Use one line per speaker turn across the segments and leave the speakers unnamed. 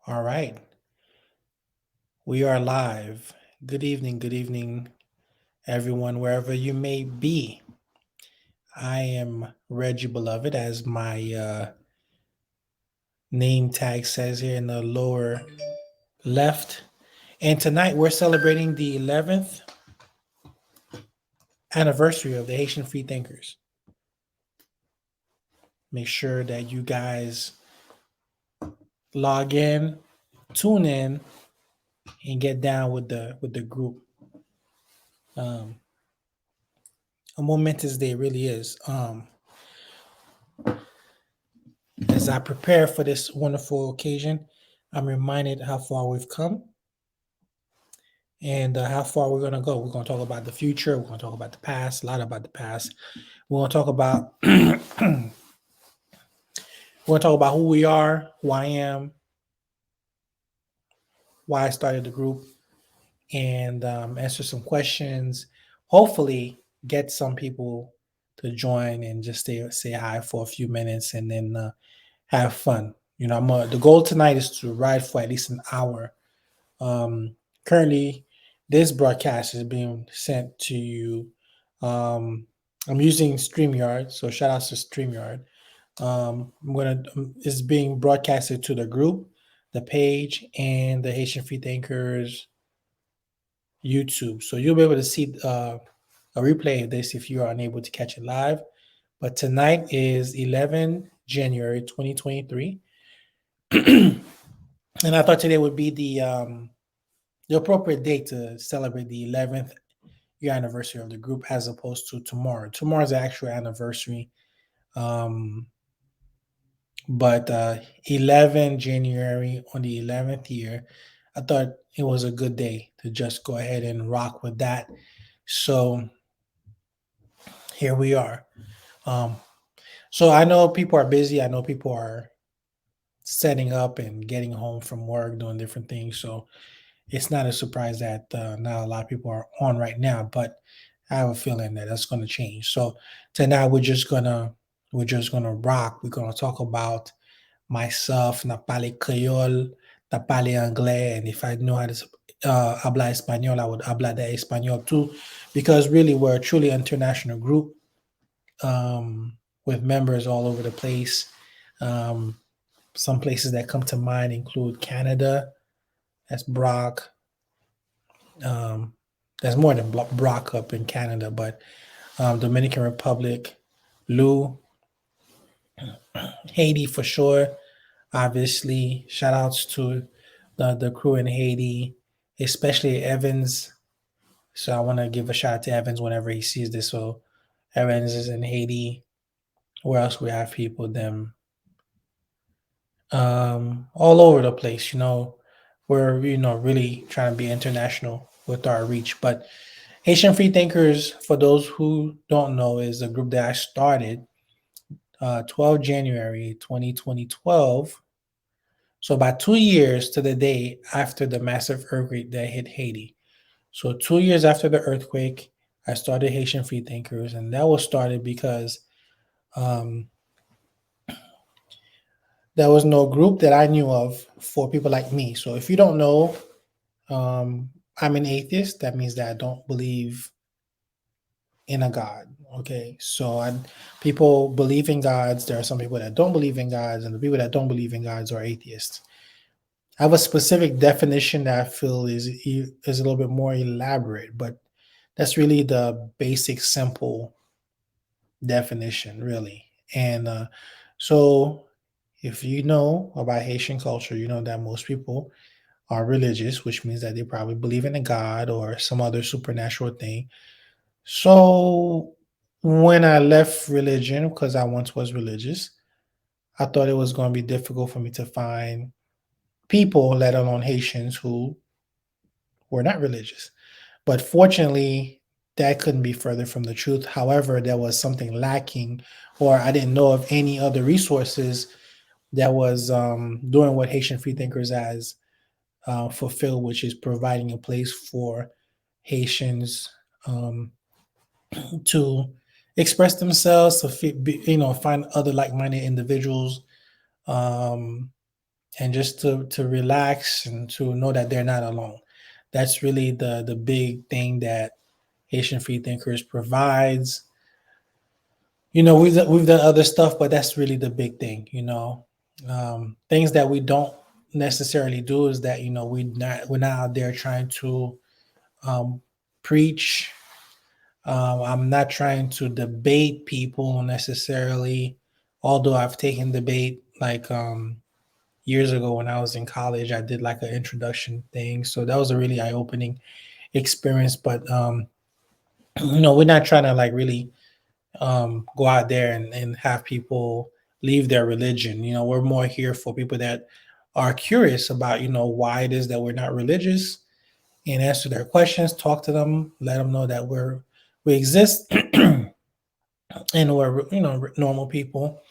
All right, we are live. Good evening, everyone, wherever you may be. I am Reggie Beloved, as my name tag says here in the lower left. And tonight we're celebrating the 11th anniversary of the Haitian Free Thinkers. Make sure that you guys log in, tune in, and get down with the group. Um, a momentous day really is. As I prepare for this wonderful occasion, I'm reminded how far we've come and how far we're going to go. We're going to talk about the future. We're going to talk about the past, a lot about the past. We're going to talk about who we are, who I am, why I started the group, and answer some questions. Hopefully, get some people to join and just say hi for a few minutes and then have fun. The goal tonight is to ride for at least an hour. Currently, this broadcast is being sent to you. I'm using StreamYard, so shout out to StreamYard. It's being broadcasted to the group, the page, and the Haitian Free Thinkers YouTube. So you'll be able to see a replay of this if you are unable to catch it live. But tonight is 11 January 2023. And I thought today would be the appropriate date to celebrate the 11th year anniversary of the group as opposed to tomorrow. Tomorrow's the actual anniversary. Um, but 11 January on the 11th year, I thought it was a good day to just go ahead and rock with that. So here we are. Um, so I know people are busy. I know people are setting up and getting home from work, doing different things. So it's not a surprise that not a lot of people are on right now, but I have a feeling that that's going to change. So tonight we're just gonna rock. We're gonna talk about myself, na parle Creole, na parle Anglais, and if I know how to habla Espanol, I would habla de Espanol too, because really we're a truly international group with members all over the place. Um, some places that come to mind include Canada, that's Brock. Um, there's more than Brock up in Canada, but Dominican Republic, Lou, Haiti for sure. Obviously, shout outs to the crew in Haiti, especially Evans. So I want to give a shout out to Evans whenever he sees this. So Evans is in Haiti. Where else we have people? Them all over the place. We're really trying to be international with our reach. But Haitian Free Thinkers, for those who don't know, is a group that I started 12 January 2012. So about 2 years to the day after the massive earthquake that hit Haiti. So 2 years after the earthquake, I started Haitian Free Thinkers, and that was started because um, there was no group that I knew of for people like me. So if you don't know, I'm an atheist. That means that I don't believe in a God. Okay, so people believe in gods. There are some people that don't believe in gods, and the people that don't believe in gods are atheists. I have a specific definition that I feel is a little bit more elaborate, but that's really the basic, simple definition, really. And so, if you know about Haitian culture, you know that most people are religious, which means that they probably believe in a god or some other supernatural thing. So, when I left religion, because I once was religious, I thought it was going to be difficult for me to find people, let alone Haitians, who were not religious. But fortunately, that couldn't be further from the truth. However, there was something lacking, or I didn't know of any other resources that was doing what Haitian Free Thinkers has fulfilled, which is providing a place for Haitians um, to express themselves, to find other like-minded individuals, um, and just to relax and to know that they're not alone. That's really the big thing that Haitian Free Thinkers provides. We've done other stuff, but that's really the big thing. Things that we don't necessarily do is that we're not out there trying to um, preach. I'm not trying to debate people necessarily, although I've taken debate like years ago when I was in college. I did like an introduction thing, so that was a really eye opening experience. But we're not trying to like really go out there and have people leave their religion. We're more here for people that are curious about why it is that we're not religious, and answer their questions, talk to them, let them know that we exist and we're normal people,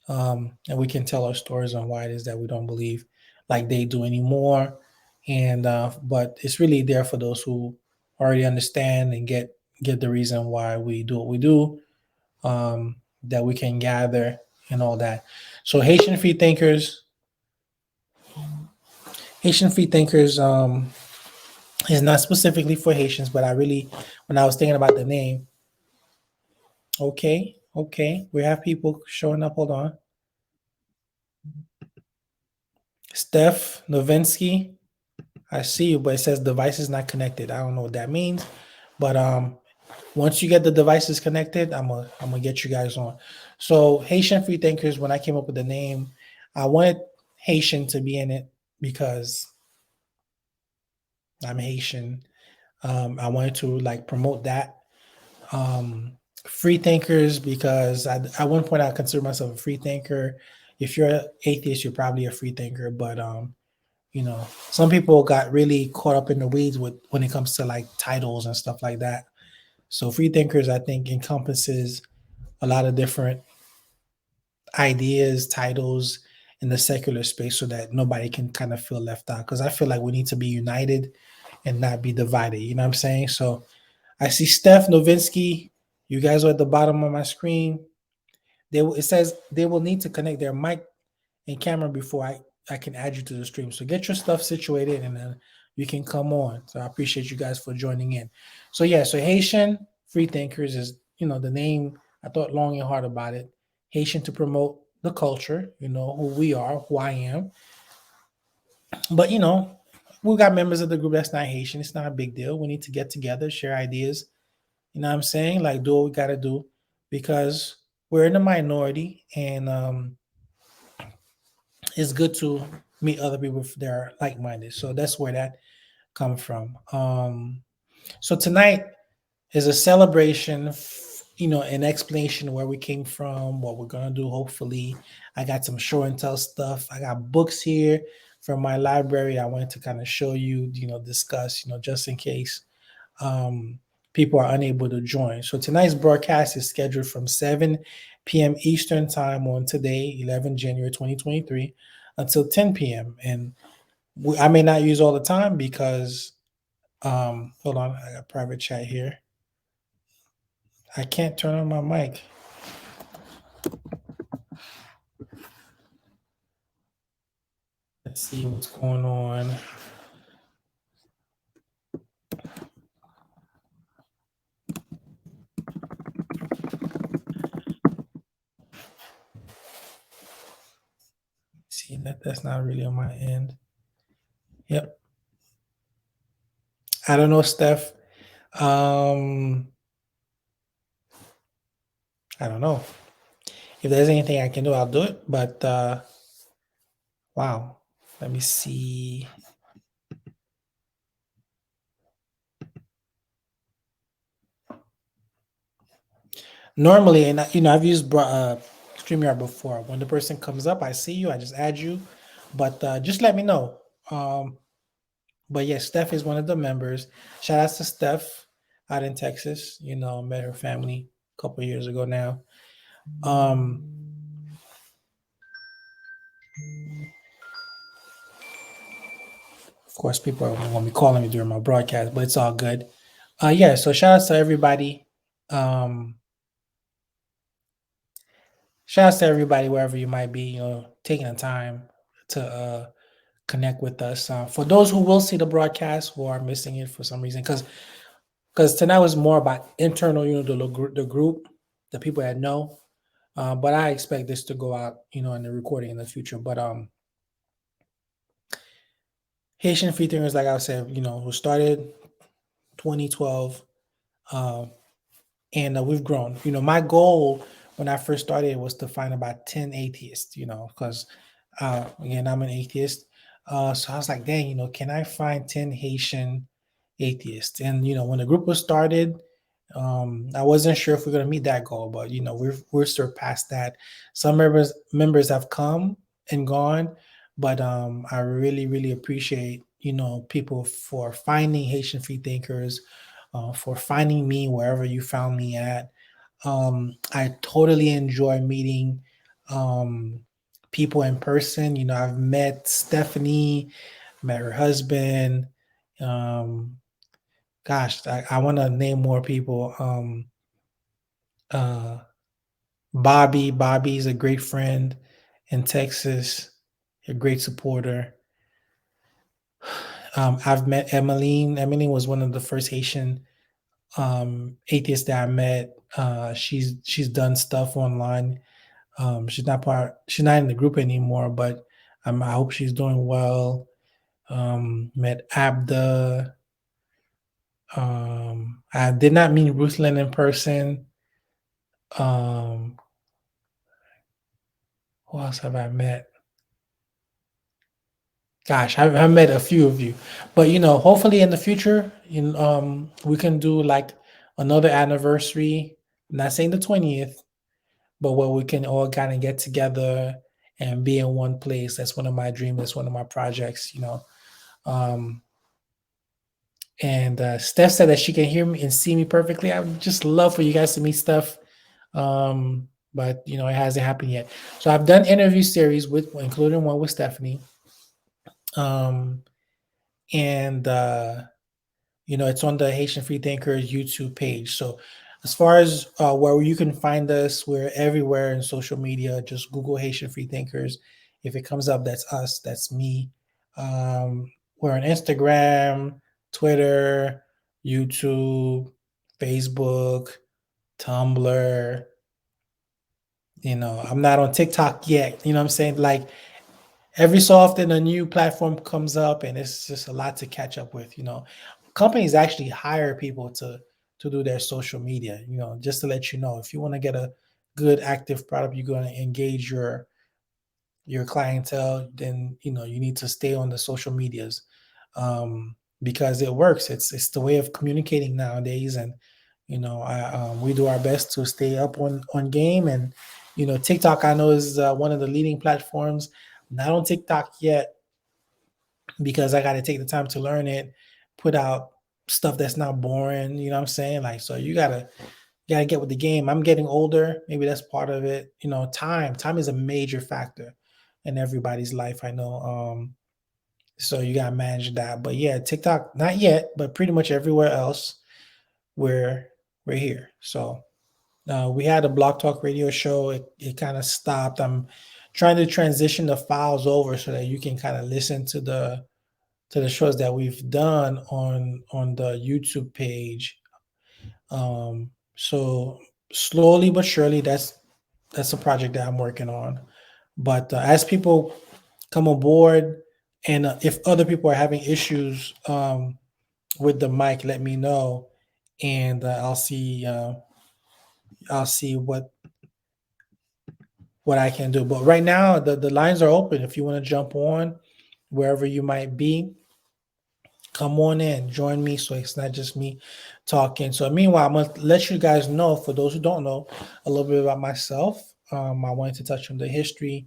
and we can tell our stories on why it is that we don't believe like they do anymore. And but it's really there for those who already understand and get the reason why we do what we do, that we can gather and all that. So Haitian free thinkers is not specifically for Haitians, but I really, when I was thinking about the name, okay, okay, we have people showing up. Hold on, Steph Novinsky, I see you, but it says device is not connected. I don't know what that means, but once you get the devices connected, I'm gonna get you guys on. So Haitian free thinkers, when I came up with the name, I wanted Haitian to be in it because I'm Haitian. I wanted to like promote that. Free thinkers because at one point I consider myself a free thinker. If you're an atheist, you're probably a free thinker, but some people got really caught up in the weeds with when it comes to like titles and stuff like that. So free thinkers, I think, encompasses a lot of different ideas, titles in the secular space, so that nobody can kind of feel left out. Because I feel like we need to be united and not be divided. You know what I'm saying? So I see Steph Novinsky. You guys are at the bottom of my screen. It says they will need to connect their mic and camera before I can add you to the stream. So get your stuff situated and then you can come on. So I appreciate you guys for joining in. So yeah, so Haitian Free Thinkers is the name. I thought long and hard about it. Haitian to promote the culture, who we are, who I am. But we got members of the group that's not Haitian. It's not a big deal. We need to get together, share ideas. You know what I'm saying? Like do what we gotta do because we're in the minority, and it's good to meet other people if they're like-minded. So that's where that comes from. So tonight is a celebration, an explanation of where we came from, what we're gonna do. Hopefully, I got some show and tell stuff. I got books here from my library. I wanted to kind of show you, discuss, just in case people are unable to join. So tonight's broadcast is scheduled from 7 p.m. Eastern time on today, 11 January 2023, until 10 p.m. And I may not use all the time because, hold on, I got private chat here. I can't turn on my mic. Let's see what's going on. See that's not really on my end. Yep. I don't know, Steph. I don't know. If there's anything I can do, I'll do it. But wow. Let me see. Normally, and I've used StreamYard before. When the person comes up, I see you, I just add you, but just let me know. But yeah, Steph is one of the members. Shout out to Steph out in Texas. Met her family a couple of years ago now. Of course, people are going to be calling me during my broadcast, but it's all good. Yeah, so shout out to everybody. Shout out to everybody wherever you might be, taking the time to connect with us. For those who will see the broadcast who are missing it for some reason, because tonight was more about internal, the group, the people that know. But I expect this to go out, in the recording in the future. But Haitian Free Thinkers, like I said, who started 2012. Um, and we've grown. My goal when I first started was to find about 10 atheists, because again, I'm an atheist. So I was like, dang, can I find 10 Haitian atheists? And when the group was started, I wasn't sure if we're gonna meet that goal, but we're surpassed that. Some members have come and gone, but I really, really appreciate people for finding Haitian free thinkers, for finding me wherever you found me at. I totally enjoy meeting um, people in person. I've met Stephanie, met her husband. Um, Gosh, I want to name more people. Uh, Bobby's a great friend in Texas, a great supporter. I've met Emmeline. Emmeline was one of the first Haitian atheists that I met. She's done stuff online. She's not in the group anymore, but I hope she's doing well. Met Abda. I did not meet Ruthlyn in person. Um, who else have I met? Gosh, I've met a few of you, but hopefully in the future, we can do like another anniversary. I'm not saying the 20th, but where we can all kind of get together and be in one place. That's one of my dreams. That's one of my projects. Um, and Steph said that she can hear me and see me perfectly. I would just love for you guys to meet Steph. But it hasn't happened yet. So I've done interview series including one with Stephanie. Um, and it's on the Haitian Free Thinkers YouTube page. So as far as where you can find us, we're everywhere in social media. Just Google Haitian Free Thinkers. If it comes up, that's us. That's me. We're on Instagram, Twitter, YouTube, Facebook, Tumblr. I'm not on TikTok yet. You know what I'm saying? Like every so often a new platform comes up and it's just a lot to catch up with. Companies actually hire people to do their social media, just to let you know, if you want to get a good active product, you're going to engage your clientele, then you need to stay on the social medias, because it works. It's the way of communicating nowadays. And we do our best to stay up on game. And TikTok, I know, is one of the leading platforms. Not on TikTok yet, because I got to take the time to learn it, put out stuff that's not boring. You know what I'm saying? Like, so you gotta get with the game. I'm getting older. Maybe that's part of it. Time is a major factor in everybody's life. I know. So you gotta manage that. But yeah, TikTok, not yet, but pretty much everywhere else, we're we're here. So we had a Block Talk Radio show. It kind of stopped. I'm trying to transition the files over so that you can kind of listen to the shows that we've done on the YouTube page. So slowly but surely, that's a project that I'm working on. But as people come aboard, and if other people are having issues with the mic, let me know, and I'll see what I can do. But right now, the lines are open. If you want to jump on, wherever you might be, come on in, join me, so it's not just me talking. So meanwhile, I'm gonna let you guys know, for those who don't know, a little bit about myself. I wanted to touch on the history,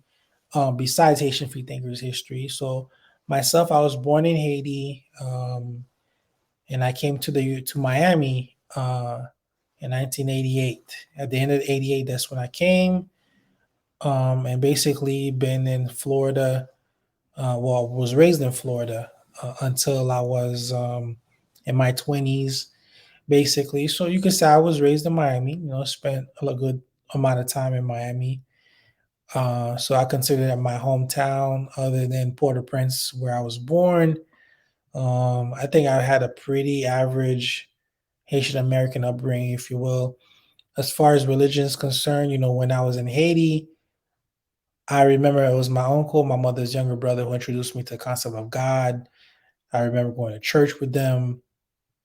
besides Haitian Free Thinkers history. So myself, I was born in Haiti, and I came to Miami in 1988. At the end of '88, that's when I came, and basically been in Florida. Was raised in Florida until I was in my 20s, basically. So you could say I was raised in Miami. Spent a good amount of time in Miami. So I consider that my hometown, other than Port-au-Prince, where I was born. I think I had a pretty average Haitian American upbringing, if you will. As far as religion is concerned, when I was in Haiti, I remember it was my uncle, my mother's younger brother, who introduced me to the concept of God. I remember going to church with them,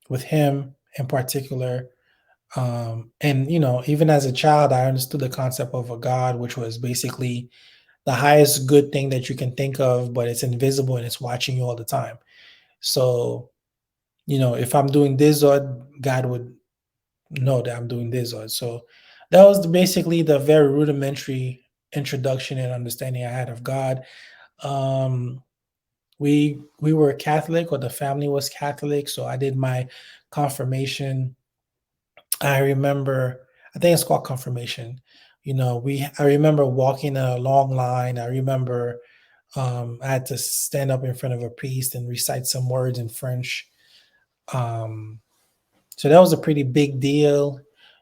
with him in particular. And even as a child, I understood the concept of a God, which was basically the highest good thing that you can think of, but it's invisible and it's watching you all the time. So, if I'm doing this, or God would know that I'm doing this. Or so that was basically the very rudimentary introduction and understanding I had of God. Um, we were Catholic, or the family was Catholic, so I did my confirmation. I remember, I think it's called confirmation. I remember walking in a long line. I remember I had to stand up in front of a priest and recite some words in French. Um, so that was a pretty big deal.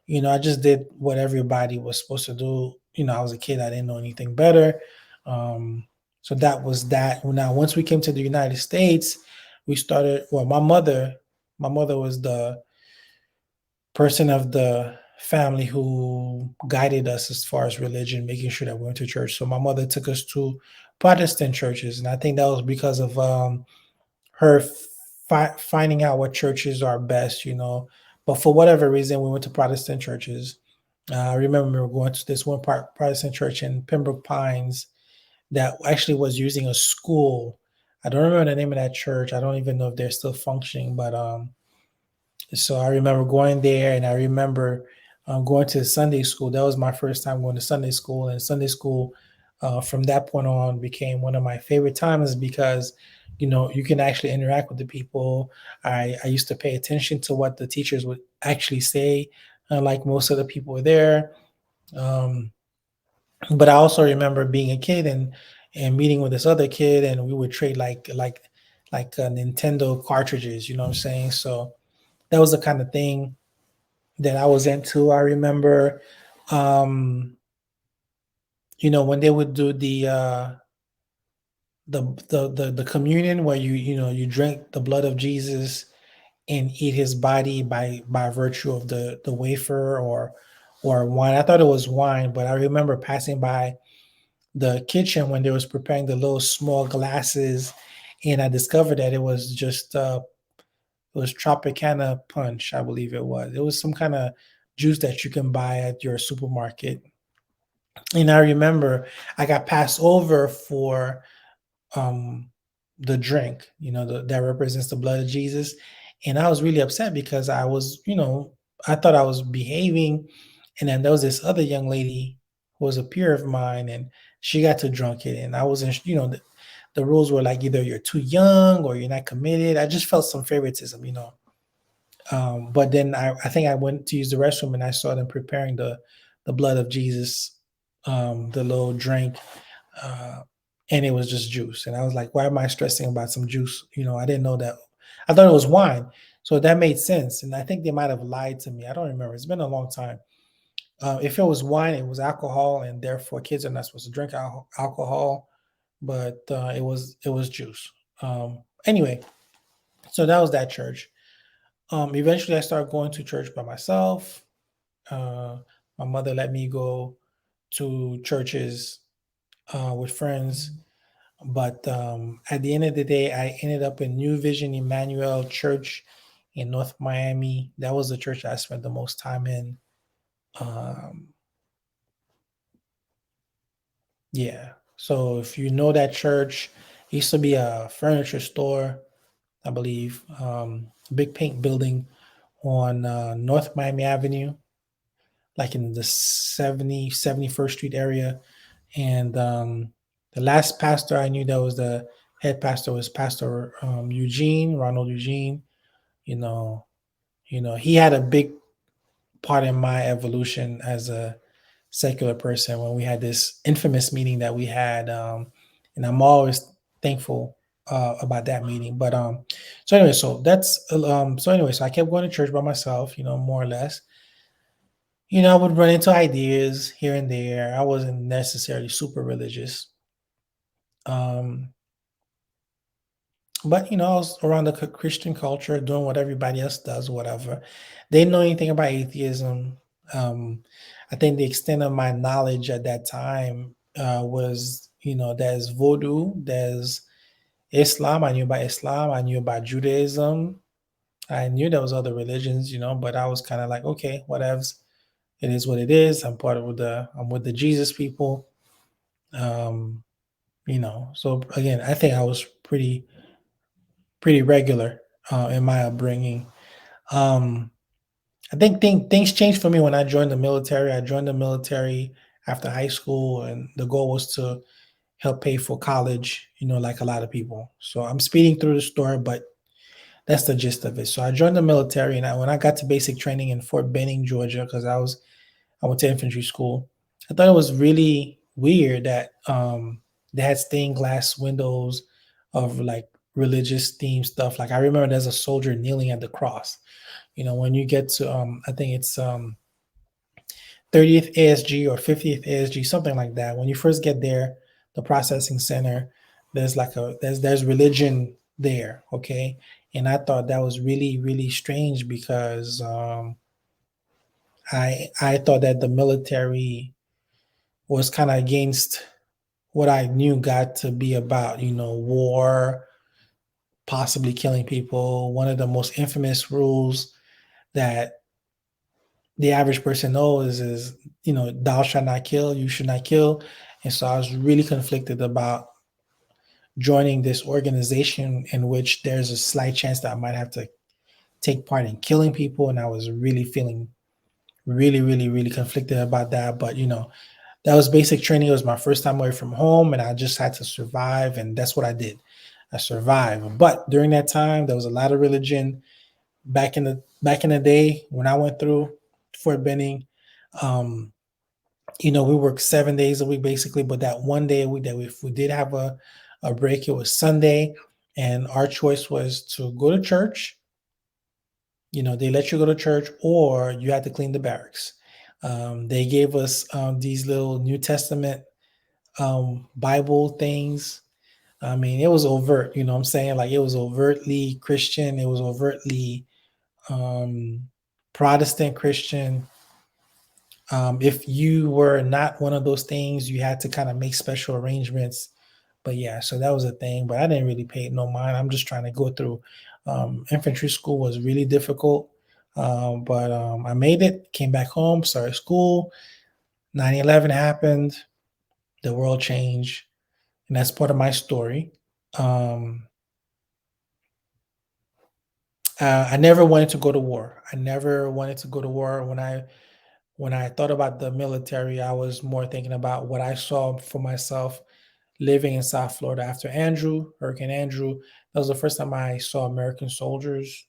I just did what everybody was supposed to do. I was a kid, I didn't know anything better. Um, so that was that. Now, once we came to the United States, we started, well, my mother was the person of the family who guided us as far as religion, making sure that we went to church. So my mother took us to Protestant churches, and I think that was because of her finding out what churches are best. But for whatever reason, we went to Protestant churches. I remember going to this one Protestant church in Pembroke Pines that actually was using a school. I don't remember the name of that church. I don't even know if they're still functioning, but so I remember going there, and I remember going to Sunday school. That was my first time going to Sunday school, and Sunday school from that point on became one of my favorite times because you can actually interact with the people. I used to pay attention to what the teachers would actually say, like most of the people were there. Um, but I also remember being a kid and meeting with this other kid, and we would trade like Nintendo cartridges. You know what I'm saying? So that was the kind of thing that I was into. I remember, um, when they would do the communion, where you drink the blood of Jesus and eat his body by virtue of the wafer or wine. I thought it was wine, but I remember passing by the kitchen when they was preparing the little small glasses, and I discovered that it was Tropicana punch, I believe it was. It was some kind of juice that you can buy at your supermarket. And I remember I got passed over for um the drink, that represents the blood of Jesus. And I was really upset because I thought I was behaving. And then there was this other young lady who was a peer of mine, and she got to drunk it. And I wasn't, the rules were like either you're too young or you're not committed. I just felt some favoritism. But then I think I went to use the restroom, and I saw them preparing the blood of Jesus, the little drink, uh, and it was just juice. And I was like, why am I stressing about some juice? I didn't know that. I thought it was wine, so that made sense. And I think they might have lied to me. I don't remember. It's been a long time. If it was wine, it was alcohol, and therefore kids are not supposed to drink alcohol. But it was juice. Anyway, so that was that church. Eventually, I started going to church by myself. Uh, my mother let me go to churches with friends, but at the end of the day, I ended up in New Vision Emmanuel Church in North Miami. That was the church I spent the most time in. Um, yeah. So if you know that church, it used to be a furniture store, I believe. Big pink building on North Miami Avenue, like in the 71st Street area. And the last pastor I knew that was the head pastor was Pastor Ronald Eugene. You know, he had a big part in my evolution as a secular person when we had this infamous meeting that we had. And I'm always thankful about that meeting. But so anyway, so I kept going to church by myself, more or less. I would run into ideas here and there. I wasn't necessarily super religious. Um, but I was around the Christian culture, doing what everybody else does, whatever. They didn't know anything about atheism. Um, I think the extent of my knowledge at that time was, there's voodoo, there's Islam. I knew about Islam. I knew about Judaism. I knew there was other religions, but I was kind of like, okay, whatever. It is what it is. I'm with the Jesus people. Um, So again, I think I was pretty regular in my upbringing. Um, I think things changed for me when I joined the military. I joined the military after high school, and the goal was to help pay for college. Like a lot of people. So I'm speeding through the story, but that's the gist of it. So I joined the military, and when I got to basic training in Fort Benning, Georgia, because I went to infantry school. I thought it was really weird that they had stained glass windows of like religious theme stuff. Like I remember there's a soldier kneeling at the cross. When you get to I think it's 30th ASG or 50th ASG, something like that. When you first get there, the processing center, there's religion there, okay? And I thought that was really really strange because I thought that the military was kind of against what I knew God to be about, war, possibly killing people. One of the most infamous rules that the average person knows is, thou shalt not kill, you should not kill. And so I was really conflicted about joining this organization in which there's a slight chance that I might have to take part in killing people. And I was really feeling really, really, really conflicted about that. But, that was basic training. It was my first time away from home, and I just had to survive, and that's what I did. I survived. But during that time, there was a lot of religion back in the day when I went through Fort Benning. Um, we worked 7 days a week basically, but that one day a week that if we did have a break, it was Sunday, and our choice was to go to church. They let you go to church, or you had to clean the barracks. They gave us these little New Testament Bible things. I mean, it was overt, what I'm saying? Like it was overtly Christian, it was overtly um, Protestant Christian. If you were not one of those things, you had to kind of make special arrangements. But yeah, so that was a thing. But I didn't really pay it no mind. I'm just trying to go through. Infantry school was really difficult, but I made it. Came back home, started school. 9/11 happened. The world changed, and that's part of my story. Um, I never wanted to go to war. I never wanted to go to war. When I thought about the military, I was more thinking about what I saw for myself living in South Florida after Hurricane Andrew. That was the first time I saw American soldiers.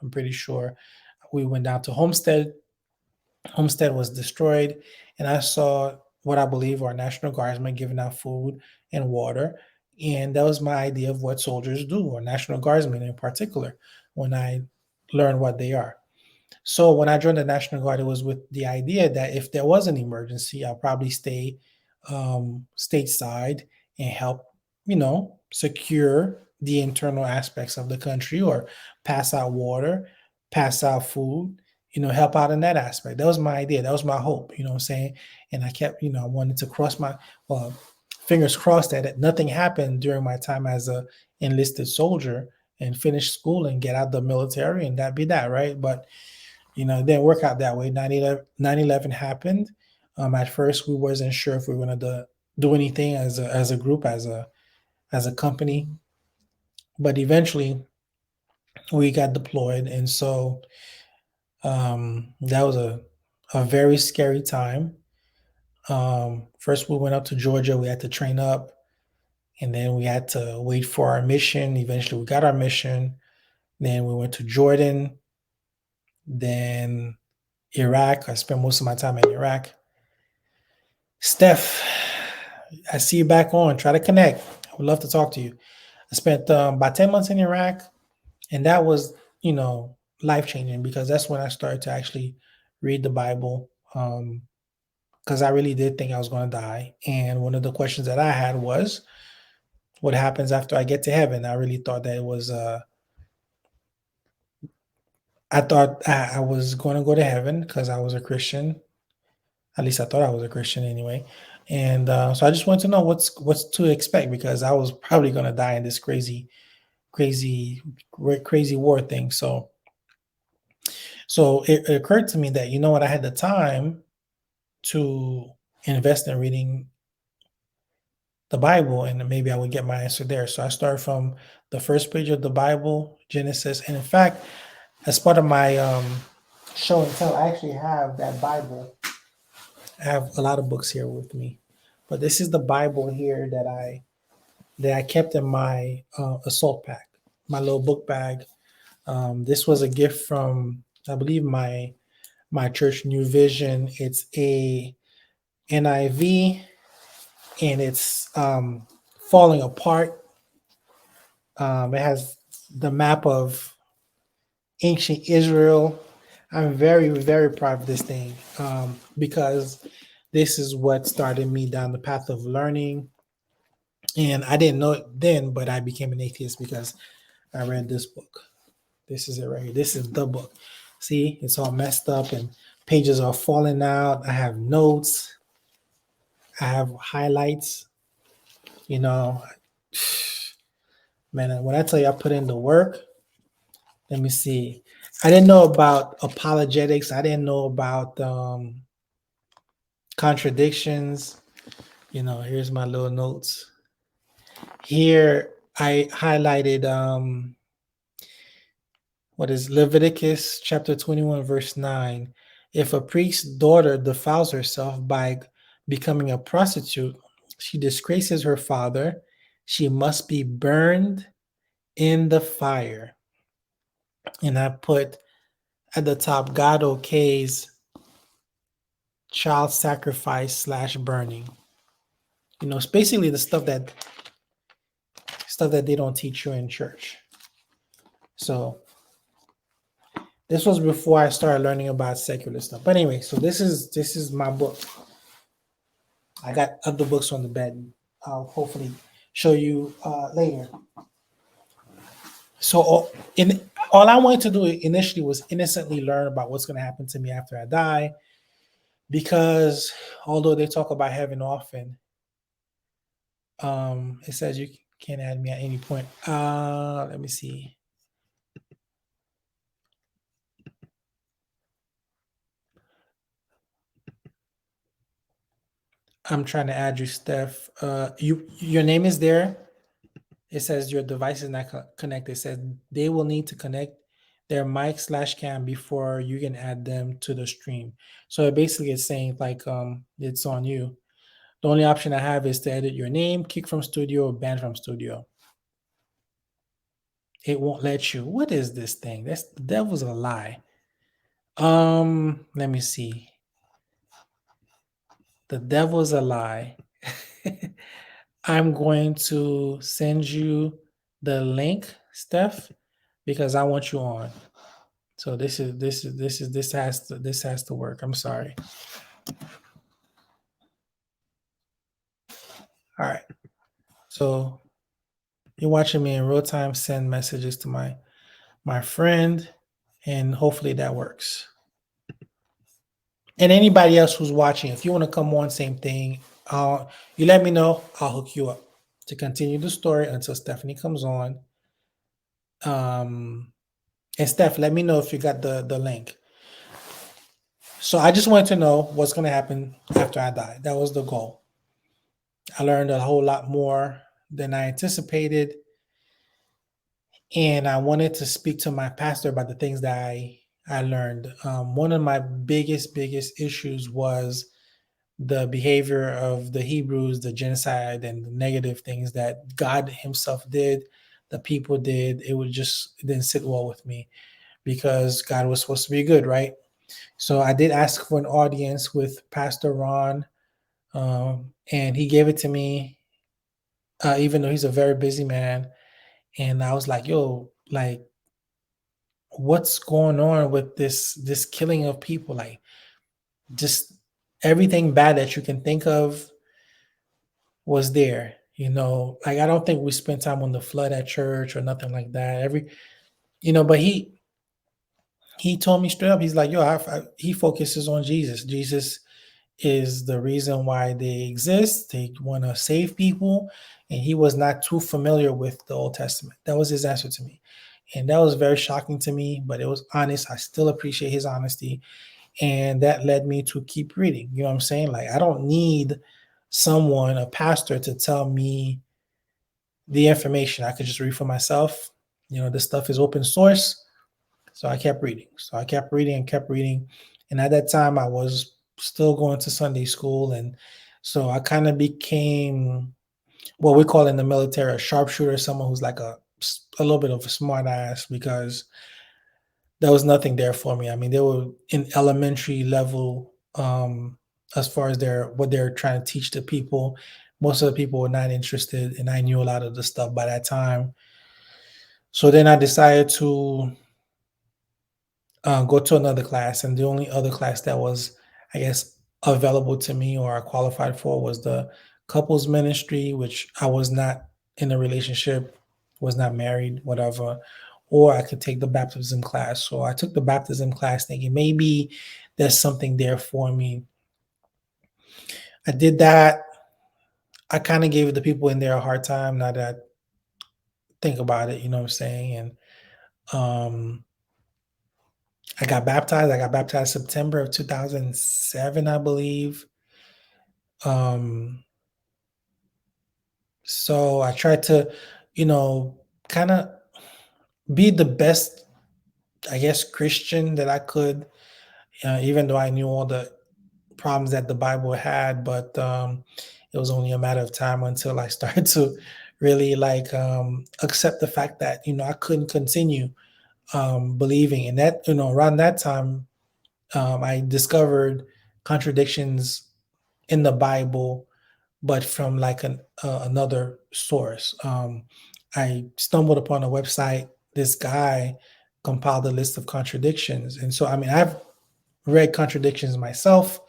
I'm pretty sure we went down to Homestead. Homestead was destroyed, and I saw what I believe are National Guardsmen giving out food and water. And that was my idea of what soldiers do, or National Guardsmen in particular, when I learned what they are. So when I joined the National Guard, it was with the idea that if there was an emergency, I'll probably stay stateside and help, secure the internal aspects of the country, or pass out water, pass out food, help out in that aspect. That was my idea. That was my hope, what I'm saying? And I kept, I wanted to cross my fingers crossed that nothing happened during my time as a enlisted soldier and finish school and get out the military, and that be that, right? But it didn't work out that way. 9/11 happened. At first, we wasn't sure if we were going to do anything as a group, as a company, but eventually we got deployed, and so that was a very scary time. First, we went up to Georgia. We had to train up, and then we had to wait for our mission. Eventually, we got our mission. Then we went to Jordan, then Iraq. I spent most of my time in Iraq. Steph, I see you back on. Try to connect. I would love to talk to you. I spent about 10 months in Iraq, and that was, life changing because that's when I started to actually read the Bible. because I really did think I was going to die. And one of the questions that I had was, what happens after I get to heaven? I really thought that it was, I thought I was going to go to heaven because I was a Christian. At least I thought I was a Christian anyway. And so I just wanted to know what's to expect because I was probably going to die in this crazy, crazy war thing. So it occurred to me that, you know what, I had the time to invest in reading the Bible, and maybe I would get my answer there. So I started from the first page of the Bible, Genesis, and in fact, as part of my show and tell, I actually have that Bible. I have a lot of books here with me, but this is the Bible here that I kept in my assault pack, my little book bag. This was a gift from, I believe, my church, New Vision. It's a NIV, and it's falling apart. It has the map of ancient Israel. I'm very, very proud of this thing because this is what started me down the path of learning. And I didn't know it then, but I became an atheist because I read this book. This is it right here. This is the book. See, it's all messed up and pages are falling out. I have notes. I have highlights. You know, man, when I tell you I put in the work, let me see. I didn't know about apologetics. I didn't know about contradictions. Here's my little notes. Here I highlighted what is Leviticus chapter 21, verse 9. If a priest's daughter defiles herself by becoming a prostitute, she disgraces her father. She must be burned in the fire. And I put at the top, God okays child sacrifice / burning. It's basically the stuff that they don't teach you in church. So this was before I started learning about secular stuff. But anyway, so this is my book. I got other books on the bed. I'll hopefully show you later. So all I wanted to do initially was innocently learn about what's going to happen to me after I die, because although they talk about heaven often, it says you can add me at any point. Let me see. I'm trying to add you, Steph. Your name is there. It says your device is not connected. It says they will need to connect their mic / cam before you can add them to the stream. So basically it's saying like it's on you. The only option I have is to edit your name, kick from studio, or ban from studio. It won't let you. What is this thing? The devil's a lie. Let me see. The devil's a lie. I'm going to send you the link, Steph, because I want you on. So this has to work. I'm sorry. All right. So you're watching me in real time send messages to my friend, and hopefully that works. And anybody else who's watching, if you want to come on, same thing. You let me know. I'll hook you up to continue the story until Stephanie comes on. And Steph, let me know if you got the link. So I just wanted to know what's going to happen after I die. That was the goal. I learned a whole lot more than I anticipated. And I wanted to speak to my pastor about the things that I learned. One of my biggest issues was the behavior of the Hebrews, the genocide, and the negative things that God himself did, the people did. It didn't sit well with me because God was supposed to be good, right? So I did ask for an audience with Pastor Ron, and he gave it to me, even though he's a very busy man. And I was like, yo, like, what's going on with this killing of people? Like, just everything bad that you can think of was there. Like I don't think we spent time on the flood at church or nothing like that. But he told me straight up, he's like, yo, he focuses on Jesus. Jesus is the reason why they exist. They want to save people. And he was not too familiar with the Old Testament. That was his answer to me. And that was very shocking to me, but it was honest. I still appreciate his honesty. And that led me to keep reading. You know what I'm saying? Like, I don't need someone, a pastor, to tell me the information. I could just read for myself. This stuff is open source. So I kept reading. So I kept reading and kept reading. And at that time, I was still going to Sunday school. And so I kind of became what we call in the military a sharpshooter, someone who's like a little bit of a smart ass, because there was nothing there for me. I mean, they were in elementary level as far as what they're trying to teach the people. Most of the people were not interested, and I knew a lot of the stuff by that time. So then I decided to go to another class, and the only other class that was, I guess, available to me or I qualified for was the couples ministry, which I was not in a relationship, was not married, whatever. Or I could take the baptism class. So I took the baptism class thinking maybe there's something there for me. I did that. I kind of gave the people in there a hard time now that I think about it, you know what I'm saying? And I got baptized. I got baptized September of 2007, I believe. Um, so I tried to, kind of be the best, I guess, Christian that I could, even though I knew all the problems that the Bible had, but it was only a matter of time until I started to really like accept the fact that I couldn't continue believing. And that around that time, I discovered contradictions in the Bible, but from like another source. I stumbled upon a website. This guy compiled a list of contradictions, and so I mean I've read contradictions myself.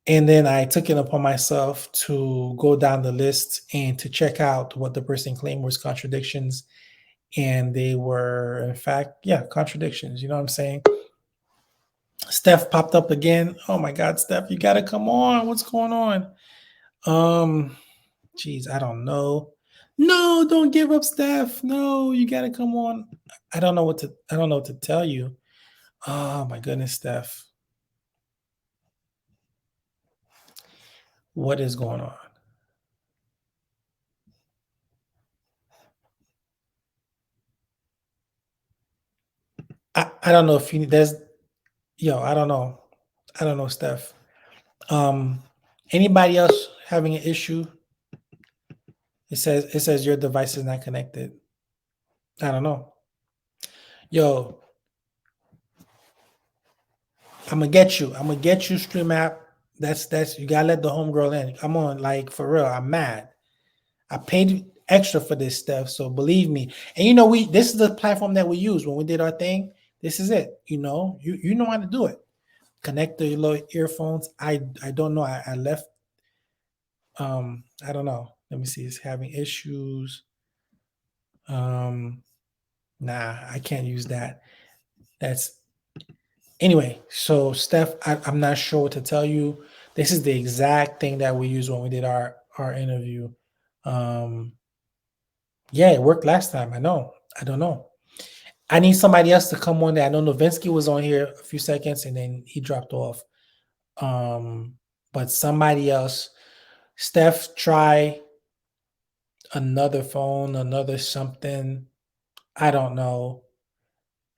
And then I took it upon myself to go down the list and to check out what the person claimed was contradictions. And they were, in fact, yeah, contradictions. You know what I'm saying? Steph popped up again. Oh my God, Steph, you gotta come on. What's going on? Um, Geez, I don't know. No, don't give up, Steph. No, you gotta come on. I don't know what to tell you. Oh my goodness, Steph. What is going on? I don't know if there's I don't know. I don't know, Steph. Um, Anybody else having an issue? It says your device is not connected. I don't know. Yo, I'm gonna get you. I'm gonna get you, Stream app. That's you gotta let the homegirl in. Come on, like for real. I'm mad. I paid extra for this stuff, so believe me. And we this is the platform that we use when we did our thing. This is it. You know how to do it. Connect the little earphones. I don't know. I left. I don't know. Let me see. It's having issues. Um, nah, I can't use that. That's anyway. So Steph, I'm not sure what to tell you. This is the exact thing that we used when we did our interview. Um, yeah, it worked last time. I know. I don't know. I need somebody else to come on there. I know Novinsky was on here a few seconds and then he dropped off. But somebody else, Steph, try another phone, another something. I don't know.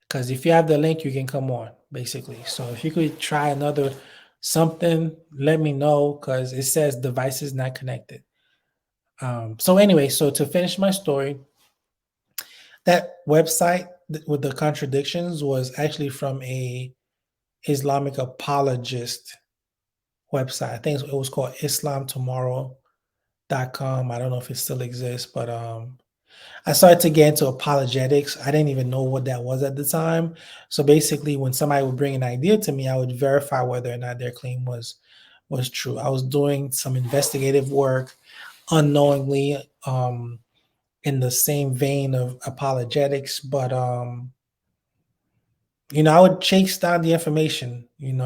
Because if you have the link, you can come on, basically. So if you could try another something, let me know because it says devices not connected. So anyway, so to finish my story, that website with the contradictions was actually from a Islamic apologist website. I think it was called islamtomorrow.com. I don't know if it still exists, but I started to get into apologetics. I didn't even know what that was at the time. So basically, when somebody would bring an idea to me, I would verify whether or not their claim was true. I was doing some investigative work unknowingly, in the same vein of apologetics, but I would chase down the information, and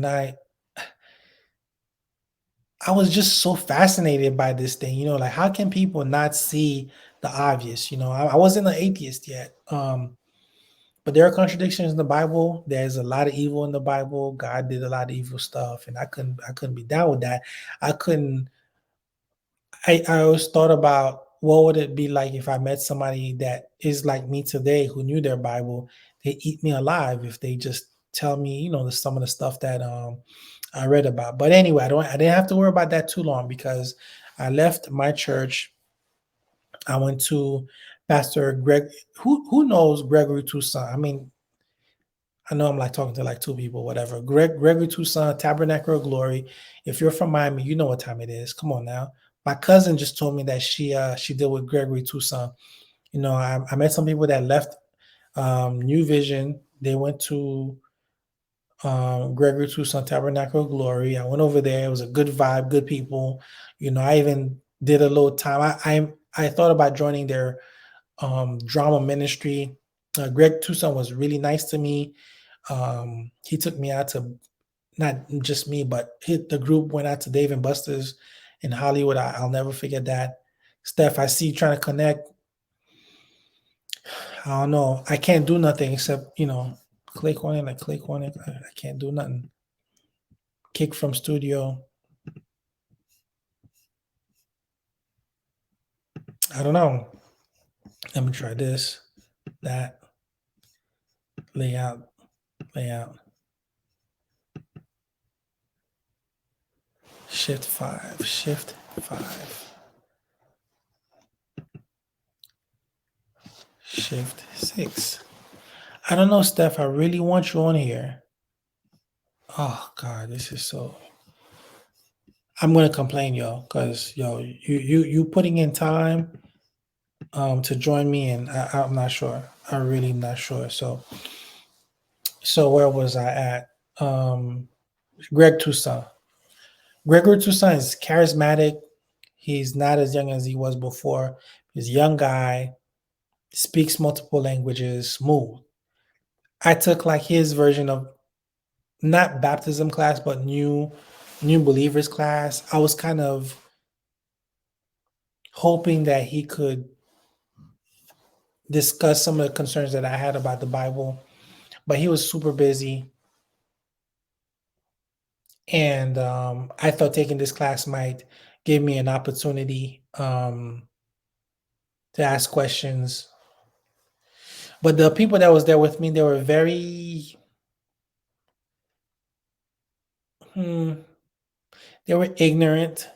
I was just so fascinated by this thing, like how can people not see the obvious? I wasn't an atheist yet. But there are contradictions in the Bible. There's a lot of evil in the Bible. God did a lot of evil stuff, and I couldn't be down with that. I couldn't. I always thought about what would it be like if I met somebody that is like me today, who knew their Bible. They eat me alive if they just tell me, some of the stuff that I read about. But anyway, I didn't have to worry about that too long because I left my church. I went to Pastor Greg. Who knows Gregory Toussaint? I mean, I know I'm like talking to like two people, whatever. Gregory Toussaint, Tabernacle of Glory. If you're from Miami, you know what time it is. Come on now. My cousin just told me that she did with Gregory Toussaint. I met some people that left New Vision. They went to Gregory Toussaint Tabernacle of Glory. I went over there. It was a good vibe, good people. I even did a little time. I thought about joining their drama ministry. Greg Toussaint was really nice to me. He took me out to, not just me, but the group went out to Dave and Buster's in Hollywood. I'll never forget that. Steph, I see you trying to connect. I don't know. I can't do nothing except, click on it. I click on it. I can't do nothing. Kick from studio. I don't know. Let me try this, that, layout, layout. Shift 5, Shift 5, Shift 6. I don't know, Steph. I really want you on here. Oh God, this is so. I'm gonna complain, yo, because you putting in time to join me, and I'm not sure. I'm really not sure. So where was I at? Greg Toussaint. Gregory Toussaint is charismatic. He's not as young as he was before. He's a young guy, speaks multiple languages, smooth. I took like his version of not baptism class, but new believers class. I was kind of hoping that he could discuss some of the concerns that I had about the Bible, but he was super busy. And I thought taking this class might give me an opportunity to ask questions. But the people that was there with me, they were very, hmm, they were ignorant.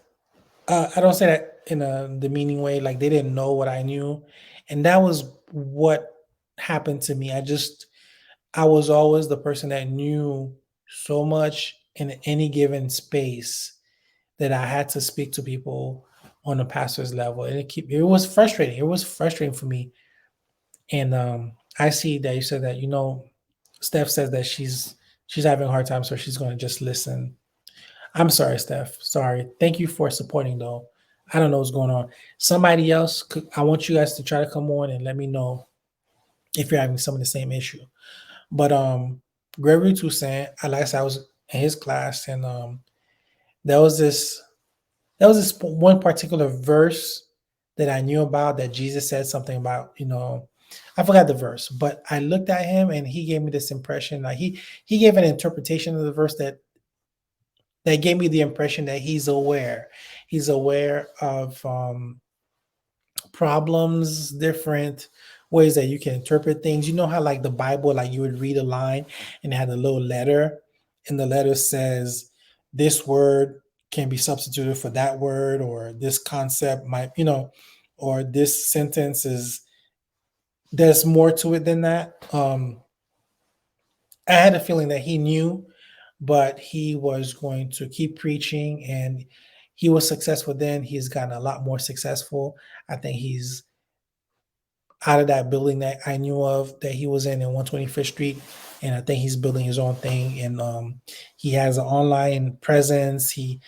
I don't say that in a demeaning way, like they didn't know what I knew. And that was what happened to me. I was always the person that knew so much in any given space that I had to speak to people on a pastor's level. And it was frustrating. It was frustrating for me. And I see that you said that, Steph says that she's having a hard time, so she's gonna just listen. I'm sorry, Steph. Sorry. Thank you for supporting though. I don't know what's going on. Somebody else, I want you guys to try to come on and let me know if you're having some of the same issue. But Gregory Toussaint, like I said, I was in his class, and there was this one particular verse that I knew about that Jesus said something about. I forgot the verse, but I looked at him and he gave me this impression. Like he gave an interpretation of the verse that gave me the impression that he's aware. He's aware of problems, different ways that you can interpret things. You know how like the Bible, like you would read a line and it had a little letter, and the letter says this word can be substituted for that word, or this concept might, or this sentence is, there's more to it than that. I had a feeling that he knew, but he was going to keep preaching, and he was successful then. He's gotten a lot more successful. I think he's out of that building that I knew of that he was in 125th Street, and I think he's building his own thing. And he has an online presence. He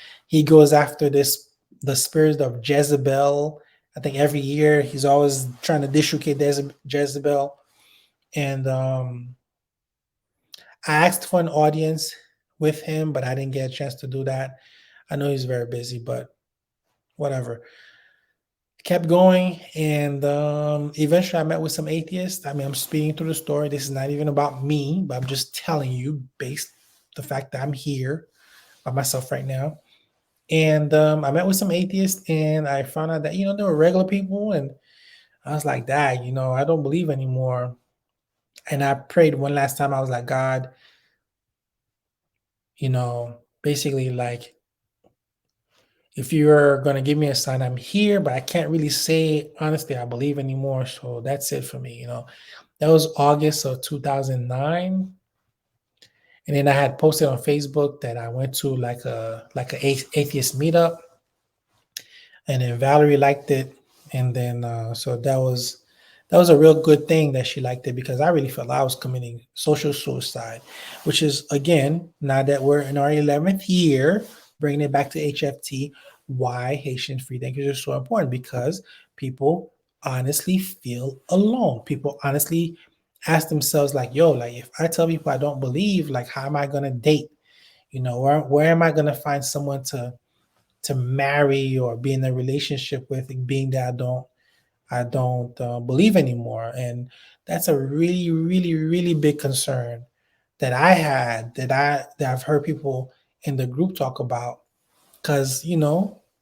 goes after the spirit of Jezebel. I think every year he's always trying to dissecate Jezebel. And I asked for an audience with him, but I didn't get a chance to do that. I know he's very busy, but whatever. Kept going, and eventually I met with some atheists. I mean, I'm speaking through the story. This is not even about me, but I'm just telling you based the fact that I'm here by myself right now. And I met with some atheists, and I found out that they were regular people, and I was like, Dad, I don't believe anymore. And I prayed one last time. I was like, God, basically like, if you're gonna give me a sign, I'm here, but I can't really say honestly I believe anymore. So that's it for me. That was August of 2009. And then I had posted on Facebook that I went to like a atheist meetup, and then Valerie liked it, and then so that was a real good thing that she liked it, because I really felt I was committing social suicide, which is, again, now that we're in our 11th year, bringing it back to HFT, why Haitian free thinkers are so important, because people honestly feel alone. People honestly ask themselves like, yo, like, if I tell people I don't believe, like, how am I going to date? Where am I going to find someone to marry or be in a relationship with, being that I don't believe anymore? And that's a really, really, really big concern that I had, that I've heard people in the group talk about, because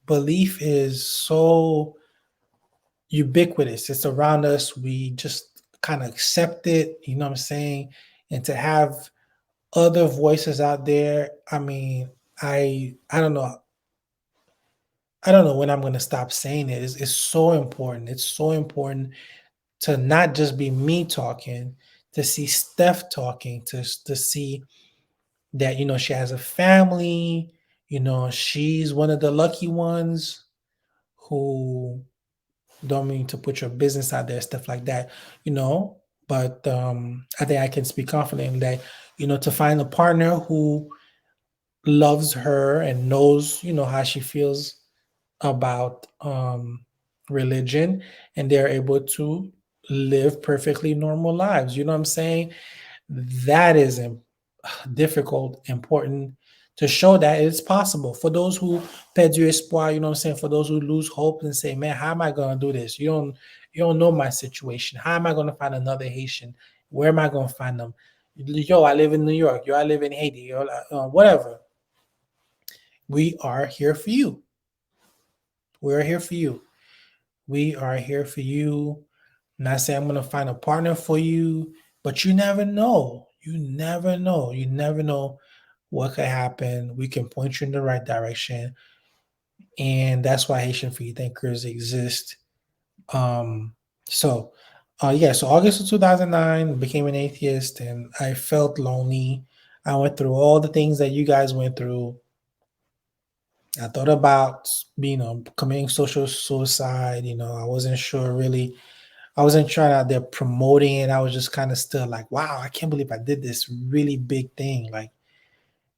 belief is so ubiquitous. It's around us. We just kind of accept it. You know what I'm saying? And to have other voices out there. I mean, I don't know. I don't know when I'm going to stop saying it. It's so important. It's so important to not just be me talking, to see Steph talking, to see that she has a family. She's one of the lucky ones who don't mean to put your business out there, stuff like that. You know, but I think I can speak confidently that to find a partner who loves her and knows how she feels about religion, and they're able to live perfectly normal lives. You know what I'm saying? That is difficult, important to show that it's possible. For those who perd du espoir, you know what I'm saying? For those who lose hope and say, man, how am I going to do this? You don't know my situation. How am I going to find another Haitian? Where am I going to find them? Yo, I live in New York. Yo, I live in Haiti. Yo, whatever. We are here for you. We are here for you. We are here for you. Not saying I'm going to find a partner for you, but you never know. You never know. You never know what could happen. We can point you in the right direction. And that's why Haitian free thinkers exist. Um, so, so August of 2009, became an atheist, and I felt lonely. I went through all the things that you guys went through. I thought about committing social suicide. I wasn't sure really. I wasn't trying out there promoting it. I was just kind of still like, wow, I can't believe I did this really big thing. Like,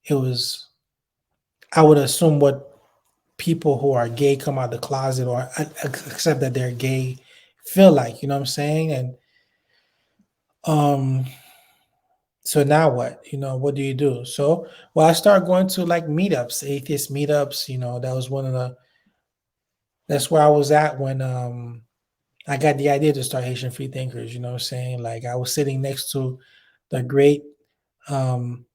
it was, I would assume what people who are gay come out of the closet, or accept that they're gay, feel like, you know what I'm saying? And um, so now what? What do you do? So, well, I started going to like meetups, atheist meetups. That was that's where I was at when I got the idea to start Haitian Free Thinkers. You know what I'm saying? Like, I was sitting next to the great um,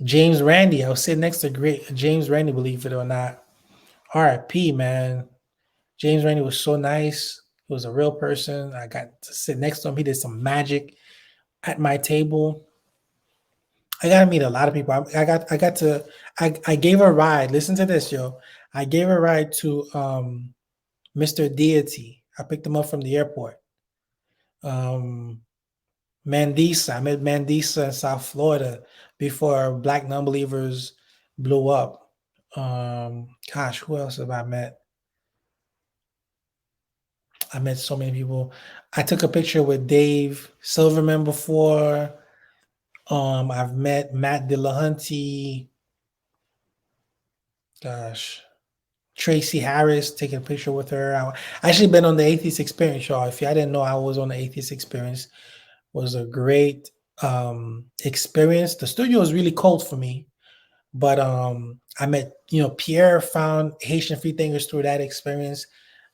James Randi. I was sitting next to great James Randi, believe it or not. RIP, man. James Randi was so nice. He was a real person. I got to sit next to him. He did some magic at my table. I got to meet a lot of people. I gave a ride. Listen to this, yo. I gave a ride to Mr. Deity. I picked him up from the airport. Mandisa. I met Mandisa in South Florida before Black Nonbelievers blew up. Gosh, who else have I met? I met so many people. I took a picture with Dave Silverman before. I've met Matt Dillahunty. Gosh, Tracy Harris, taking a picture with her. I actually been on the Atheist Experience, y'all. If y'all didn't know, I was on the Atheist Experience. It was a great experience. The studio was really cold for me, but I met, Pierre found Haitian free thinkers through that experience.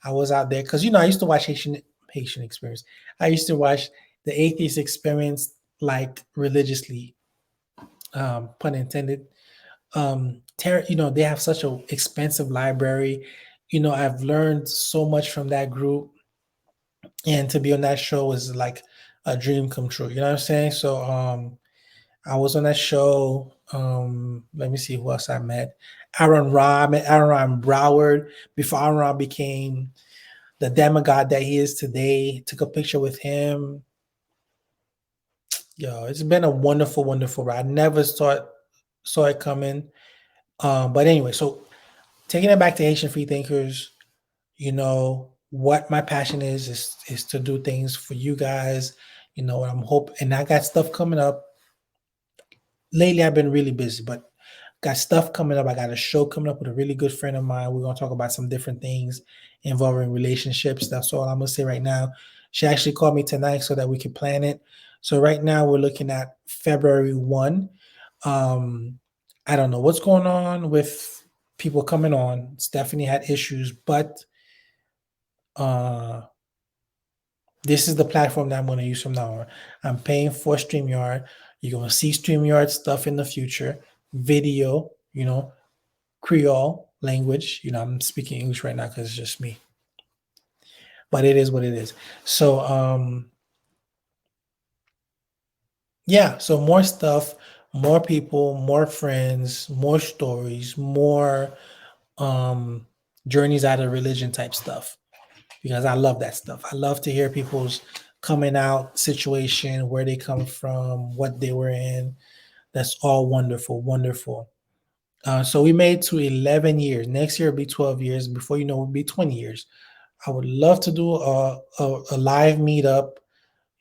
I was out there because I used to watch Haitian Experience. I used to watch the Atheist Experience like religiously, pun intended. They have such an expensive library. I've learned so much from that group, and to be on that show was like a dream come true. You know what I'm saying? So I was on that show. Let me see who else I met. Aaron Ra. I met Aaron Ra in Broward before Aaron Ra became the demigod that he is today. Took a picture with him. Yo, it's been a wonderful, wonderful ride. I never saw it coming. But anyway, so taking it back to Haitian free thinkers, what my passion is to do things for you guys. I'm hoping, and I got stuff coming up. Lately, I've been really busy, but got stuff coming up. I got a show coming up with a really good friend of mine. We're gonna talk about some different things involving relationships. That's all I'm gonna say right now. She actually called me tonight so that we could plan it. So right now we're looking at February 1. Um, I don't know what's going on with people coming on. Stephanie had issues, but uh this is the platform that I'm going to use from now on. I'm paying for StreamYard. You're going to see StreamYard stuff in the future, video, Creole language. I'm speaking English right now because it's just me, but it is what it is. So, yeah, so more stuff, more people, more friends, more stories, more um, journeys out of religion type stuff. Because I love that stuff. I love to hear people's coming out situation, where they come from, what they were in. That's all wonderful, wonderful. So we made to 11 years. Next year will be 12 years. Before you know, it'll be 20 years. I would love to do a live meetup.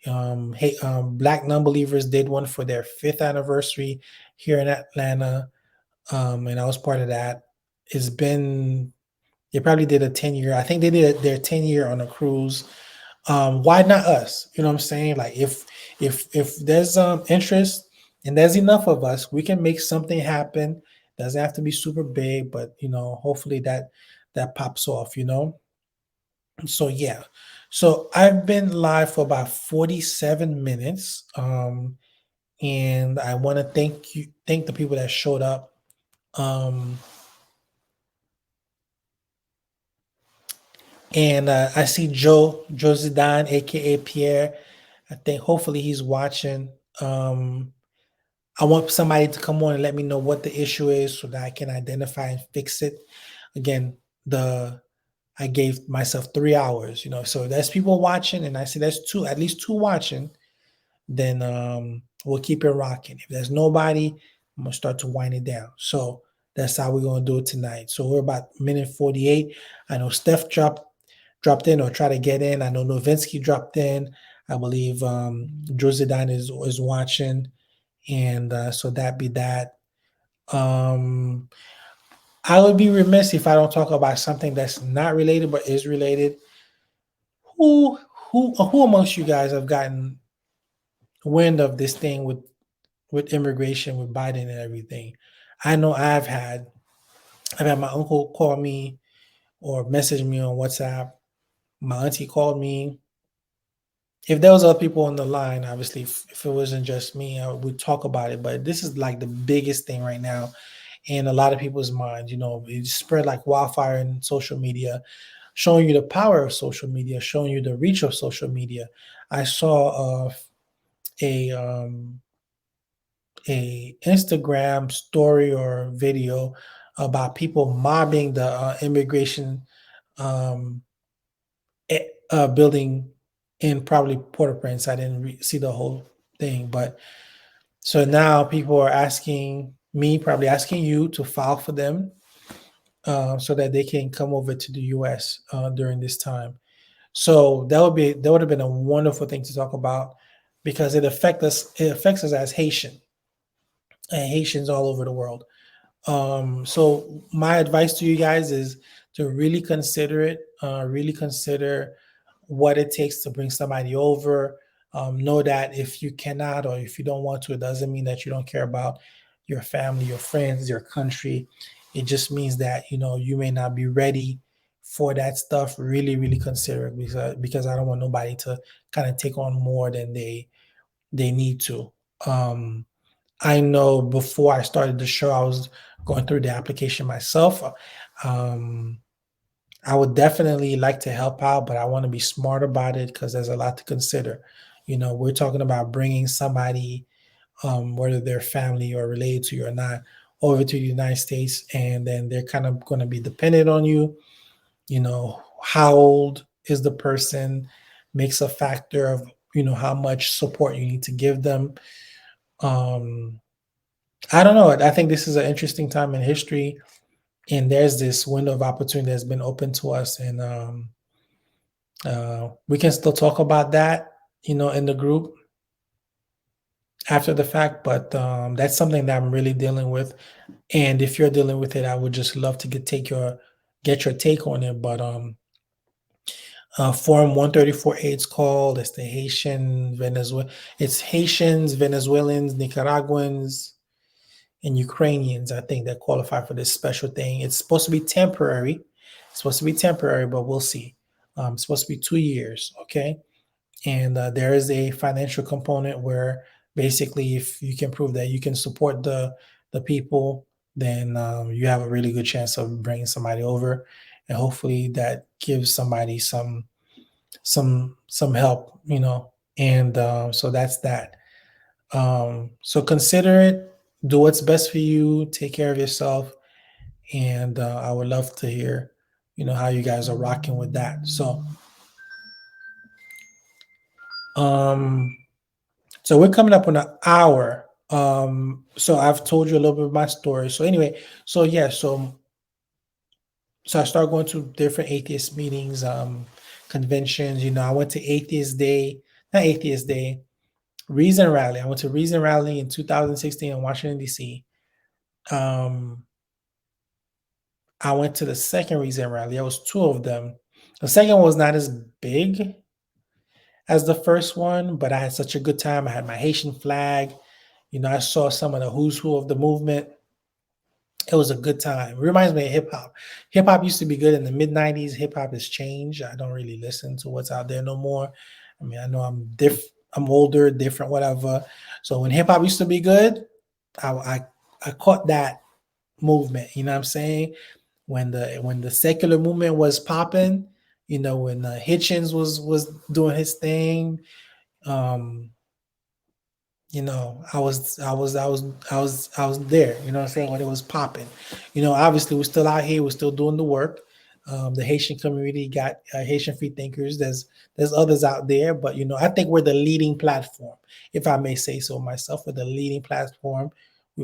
Black Nonbelievers did one for their 5th anniversary here in Atlanta, and I was part of that. It's been They probably did a 10-year. I think they did their 10-year on a cruise. Why not us? You know what I'm saying? Like if there's interest and there's enough of us, we can make something happen. Doesn't have to be super big, but hopefully that pops off. So yeah. So I've been live for about 47 minutes. And I want to thank the people that showed up. Um, And I see Joe Zidane, aka Pierre. I think hopefully he's watching. I want somebody to come on and let me know what the issue is so that I can identify and fix it. Again, I gave myself 3 hours, so there's people watching, and I see there's at least two watching. Then we'll keep it rocking. If there's nobody, I'm gonna start to wind it down. So that's how we're gonna do it tonight. So we're about minute 48. I know Steph dropped in or try to get in. I know Novinsky dropped in. I believe Josidine is watching, and so that be that. Um, I would be remiss if I don't talk about something that's not related but is related. Who who amongst you guys have gotten wind of this thing with immigration with Biden and everything? I know I've had my uncle call me or message me on WhatsApp. My auntie called me. If there was other people on the line, obviously, if it wasn't just me, I would talk about it. But this is like the biggest thing right now in a lot of people's minds. It spread like wildfire in social media, showing you the power of social media, showing you the reach of social media. I saw a a Instagram story or video about people mobbing the immigration um, building in probably Port-au-Prince. I didn't see the whole thing, but so now people are asking me, probably asking you to file for them so that they can come over to the U.S. During this time. So that would have been a wonderful thing to talk about because it affects us as Haitians all over the world. So my advice to you guys is to really consider what it takes to bring somebody over. Know that if you cannot or if you don't want to, it doesn't mean that you don't care about your family, your friends, your country. It just means that you may not be ready for that stuff. Really, really consider it because I don't want nobody to kind of take on more than they need to. Um, I know before I started the show, I was going through the application myself. Um, I would definitely like to help out, but I want to be smart about it because there's a lot to consider. We're talking about bringing somebody, whether they're family or related to you or not, over to the United States, and then they're kind of going to be dependent on you. How old is the person makes a factor of how much support you need to give them. Um, I don't know. I think this is an interesting time in history, and there's this window of opportunity that's been open to us, and we can still talk about that, in the group after the fact. But that's something that I'm really dealing with, and if you're dealing with it, I would just love to get your take on it. But Form 134A, it's called. It's the Haitian Venezuela. It's Haitians, Venezuelans, Nicaraguans, and Ukrainians, I think, that qualify for this special thing. It's supposed to be temporary. It's supposed to be temporary, but we'll see. It's supposed to be 2 years, okay? And there is a financial component where basically, if you can prove that you can support the people, then you have a really good chance of bringing somebody over, and hopefully that gives somebody some help, And so that's that. So consider it, do what's best for you, take care of yourself, and I would love to hear, how you guys are rocking with that. Um, so we're coming up on an hour. So I've told you a little bit of my story. So anyway, so yeah, so I started going to different atheist meetings, conventions. I went to Atheist Day, not Atheist Day, Reason Rally. I went to Reason Rally in 2016 in Washington D.C. Um, I went to the second Reason Rally. There was two of them. The second one was not as big as the first one, but I had such a good time. I had my Haitian flag. I saw some of the who's who of the movement. It was a good time. It reminds me of hip hop. Hip hop used to be good in the mid 90s. Hip hop has changed. I don't really listen to what's out there no more. I mean, I know I'm older, different, whatever. So when hip hop used to be good, I caught that movement. You know what I'm saying? When the secular movement was popping, when Hitchens was doing his thing, um, I was there, what I'm saying, when it was popping. Obviously we're still out here, we're still doing the work. The Haitian community got Haitian free thinkers. There's others out there, but I think we're the leading platform, if I may say so myself. We're the leading platform.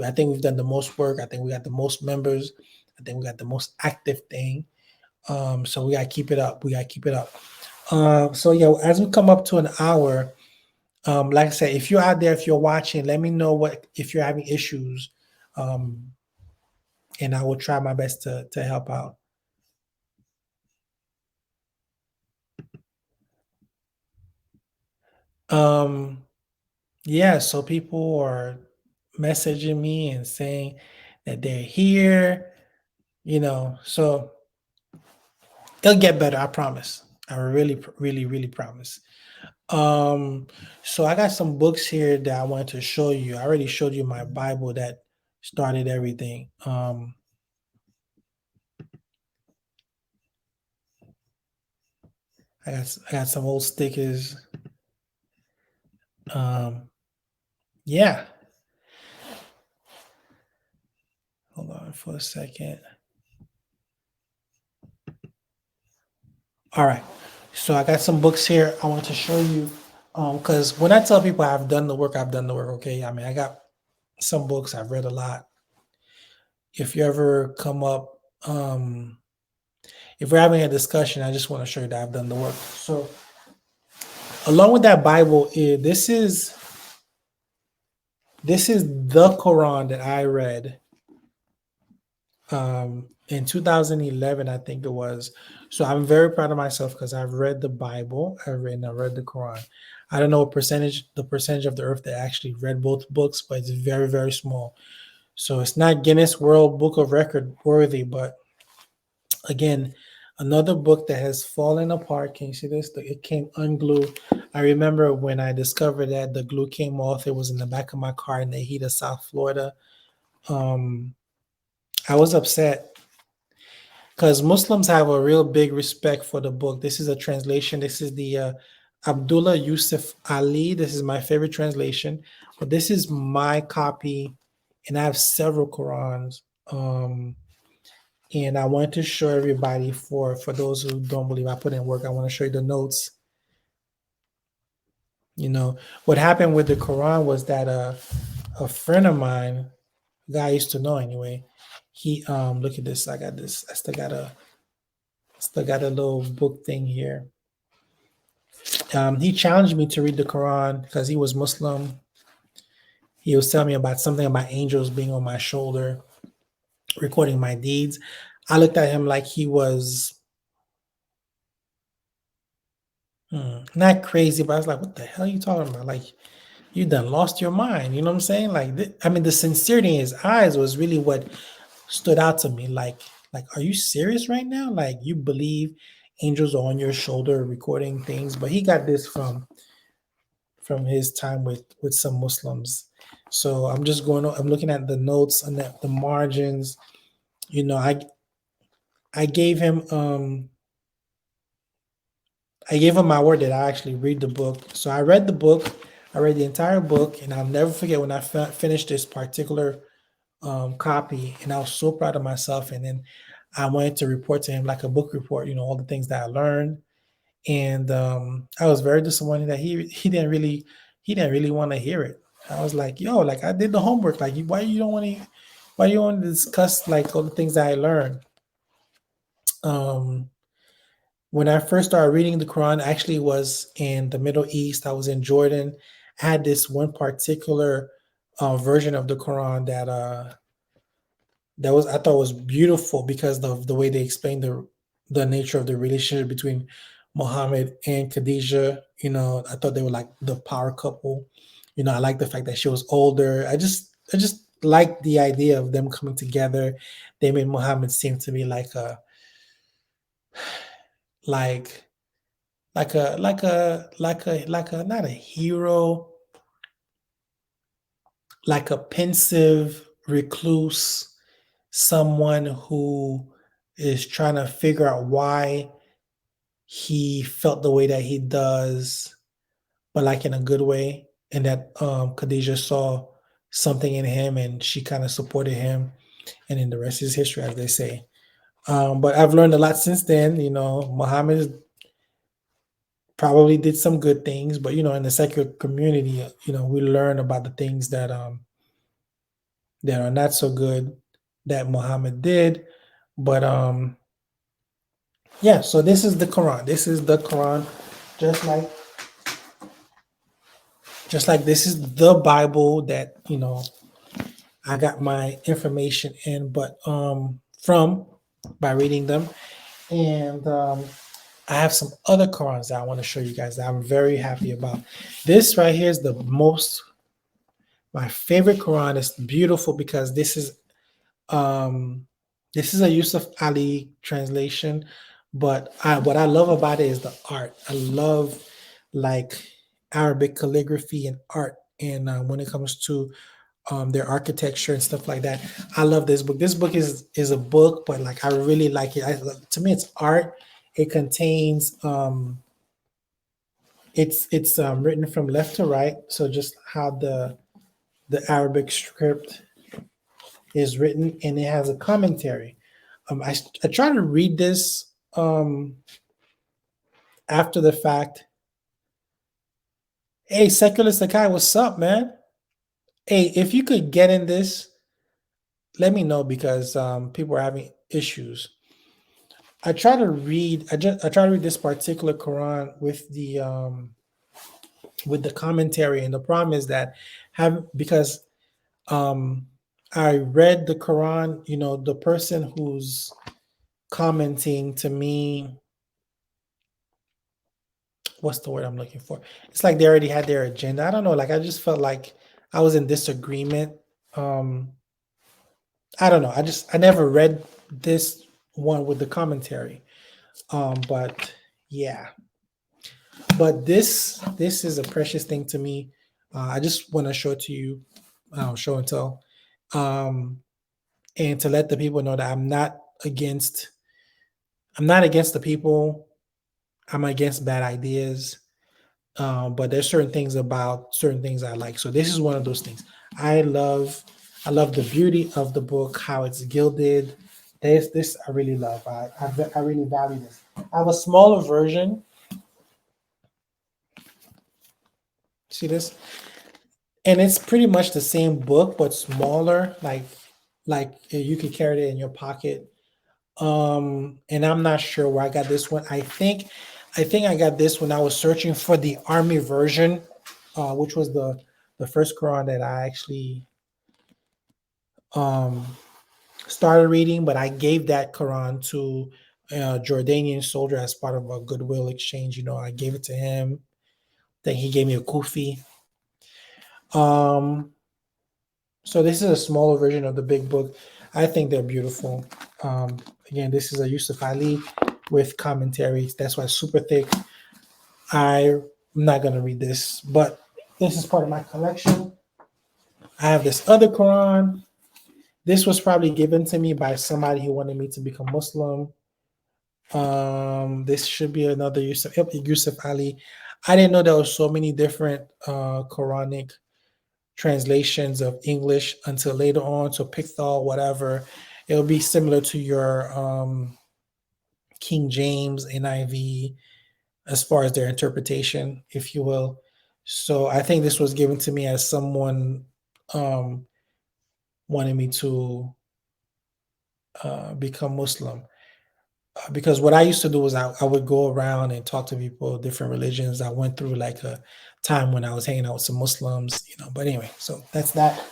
I think we've done the most work. I think we got the most members. I think we got the most active thing. So we gotta keep it up. We gotta keep it up. So yeah, as we come up to an hour, like I said, if you're out there, if you're watching, let me know what if you're having issues, um, and I will try my best to help out. Um, yeah, so people are messaging me and saying that they're here, so it'll get better, I promise. I really, really, really promise. Um, so I got some books here that I wanted to show you. I already showed you my Bible that started everything. I got some old stickers. Um, yeah. Hold on for a second. All right. So I got some books here I want to show you. Because when I tell people I've done the work, I've done the work. Okay. I mean, I got some books, I've read a lot. If you ever come up, if we're having a discussion, I just want to show you that I've done the work. So along with that Bible, this is the Quran that I read in 2011, I think it was. So I'm very proud of myself because I've read the Bible, I read the Quran. I don't know what the percentage of the earth that actually read both books, but it's very, very small. So it's not Guinness World Book of Record worthy, but again, another book that has fallen apart. Can you see this? It came unglued. I remember when I discovered that the glue came off. It was in the back of my car in the heat of South Florida. Um, I was upset because Muslims have a real big respect for the book. This is a translation. This is the Abdullah Yusuf Ali. This is my favorite translation, but this is my copy, and I have several Qurans. And I want to show everybody for those who don't believe I put in work. I want to show you the notes. You know what happened with the Quran was that a friend of mine, a guy I used to know anyway, he look at this. I got this. I still got a little book thing here. He challenged me to read the Quran because he was Muslim. He was telling me about something about angels being on my shoulder, recording my deeds. I looked at him like he was not crazy, but I was like, what the hell are you talking about? Like, you done lost your mind. You know what I'm saying? Like, I mean, the sincerity in his eyes was really what stood out to me. Like, are you serious right now? Like, you believe angels are on your shoulder recording things? But he got this from his time with some Muslims. So I'm looking at the notes and the margins. You know, I gave him I gave him my word that I actually read the book. So I read the book. I read the entire book, and I'll never forget when I finished this particular copy, and I was so proud of myself. And then I wanted to report to him like a book report, all the things that I learned. And I was very disappointed that he didn't really want to hear it. I was like, yo, like I did the homework. Like, why you want to discuss like all the things that I learned? Um, when I first started reading the Quran, actually was in the Middle East. I was in Jordan. I had this one particular version of the Quran that was I thought was beautiful because of the way they explained the nature of the relationship between Muhammad and Khadijah. I thought they were like the power couple. I like the fact that she was older. I just liked the idea of them coming together. They made Muhammad seem to be like like a not a hero, like a pensive recluse, someone who is trying to figure out why he felt the way that he does, but like in a good way. And that Khadijah saw something in him and she kind of supported him. And then the rest is history, as they say. But I've learned a lot since then. Muhammad probably did some good things, but in the secular community, we learn about the things that are not so good that Muhammad did. But yeah, so this is the Quran. This is the Quran, just like this is the Bible that I got my information in, but from by reading them. And I have some other Qurans that I want to show you guys that I'm very happy about. This right here is my favorite Quran. Is beautiful because this is a Yusuf Ali translation, but what I love about it is the art. I love like Arabic calligraphy and art, and when it comes to their architecture and stuff like that, I love this book. This book is a book, but like I really like it. To me, it's art. It contains it's written from left to right, so just how the Arabic script is written, and it has a commentary. I try to read this after the fact. Hey, Secular Sakai, what's up, man? Hey, if you could get in this, let me know because people are having issues. I try to read this particular Quran with the commentary, and the problem is that have because um I read the Quran, the person who's commenting to me, what's the word I'm looking for? It's like they already had their agenda. I don't know, like I just felt like I was in disagreement. Um I don't know. I never read this one with the commentary. But yeah, but this is a precious thing to me. I just want to show it to you, show and tell, um, and to let the people know that I'm not against the people. I'm against bad ideas. But there's certain things I like. So this is one of those things. I love I love the beauty of the book, how it's gilded. This I really love. I really value this. I have a smaller version. See this? And it's pretty much the same book but smaller, like you could carry it in your pocket. And I'm not sure where I got this one. I think I got this when I was searching for the army version, which was the first Quran that I actually um started reading, but I gave that Quran to a Jordanian soldier as part of a goodwill exchange. I gave it to him. Then he gave me a kufi. um So this is a smaller version of the big book. I think they're beautiful. Again, this is a Yusuf Ali with commentaries. That's why it's super thick. I'm not gonna read this, but this is part of my collection. I have this other Quran. This was probably given to me by somebody who wanted me to become Muslim. This should be another Yusuf Ali. I didn't know there were so many different Quranic translations of English until later on. So Pickthall, whatever, it'll be similar to your King James, NIV, as far as their interpretation, if you will. So I think this was given to me as someone um, wanted me to become Muslim. Because what I used to do was I would go around and talk to people of different religions. I went through like a time when I was hanging out with some Muslims. But anyway, so that's that.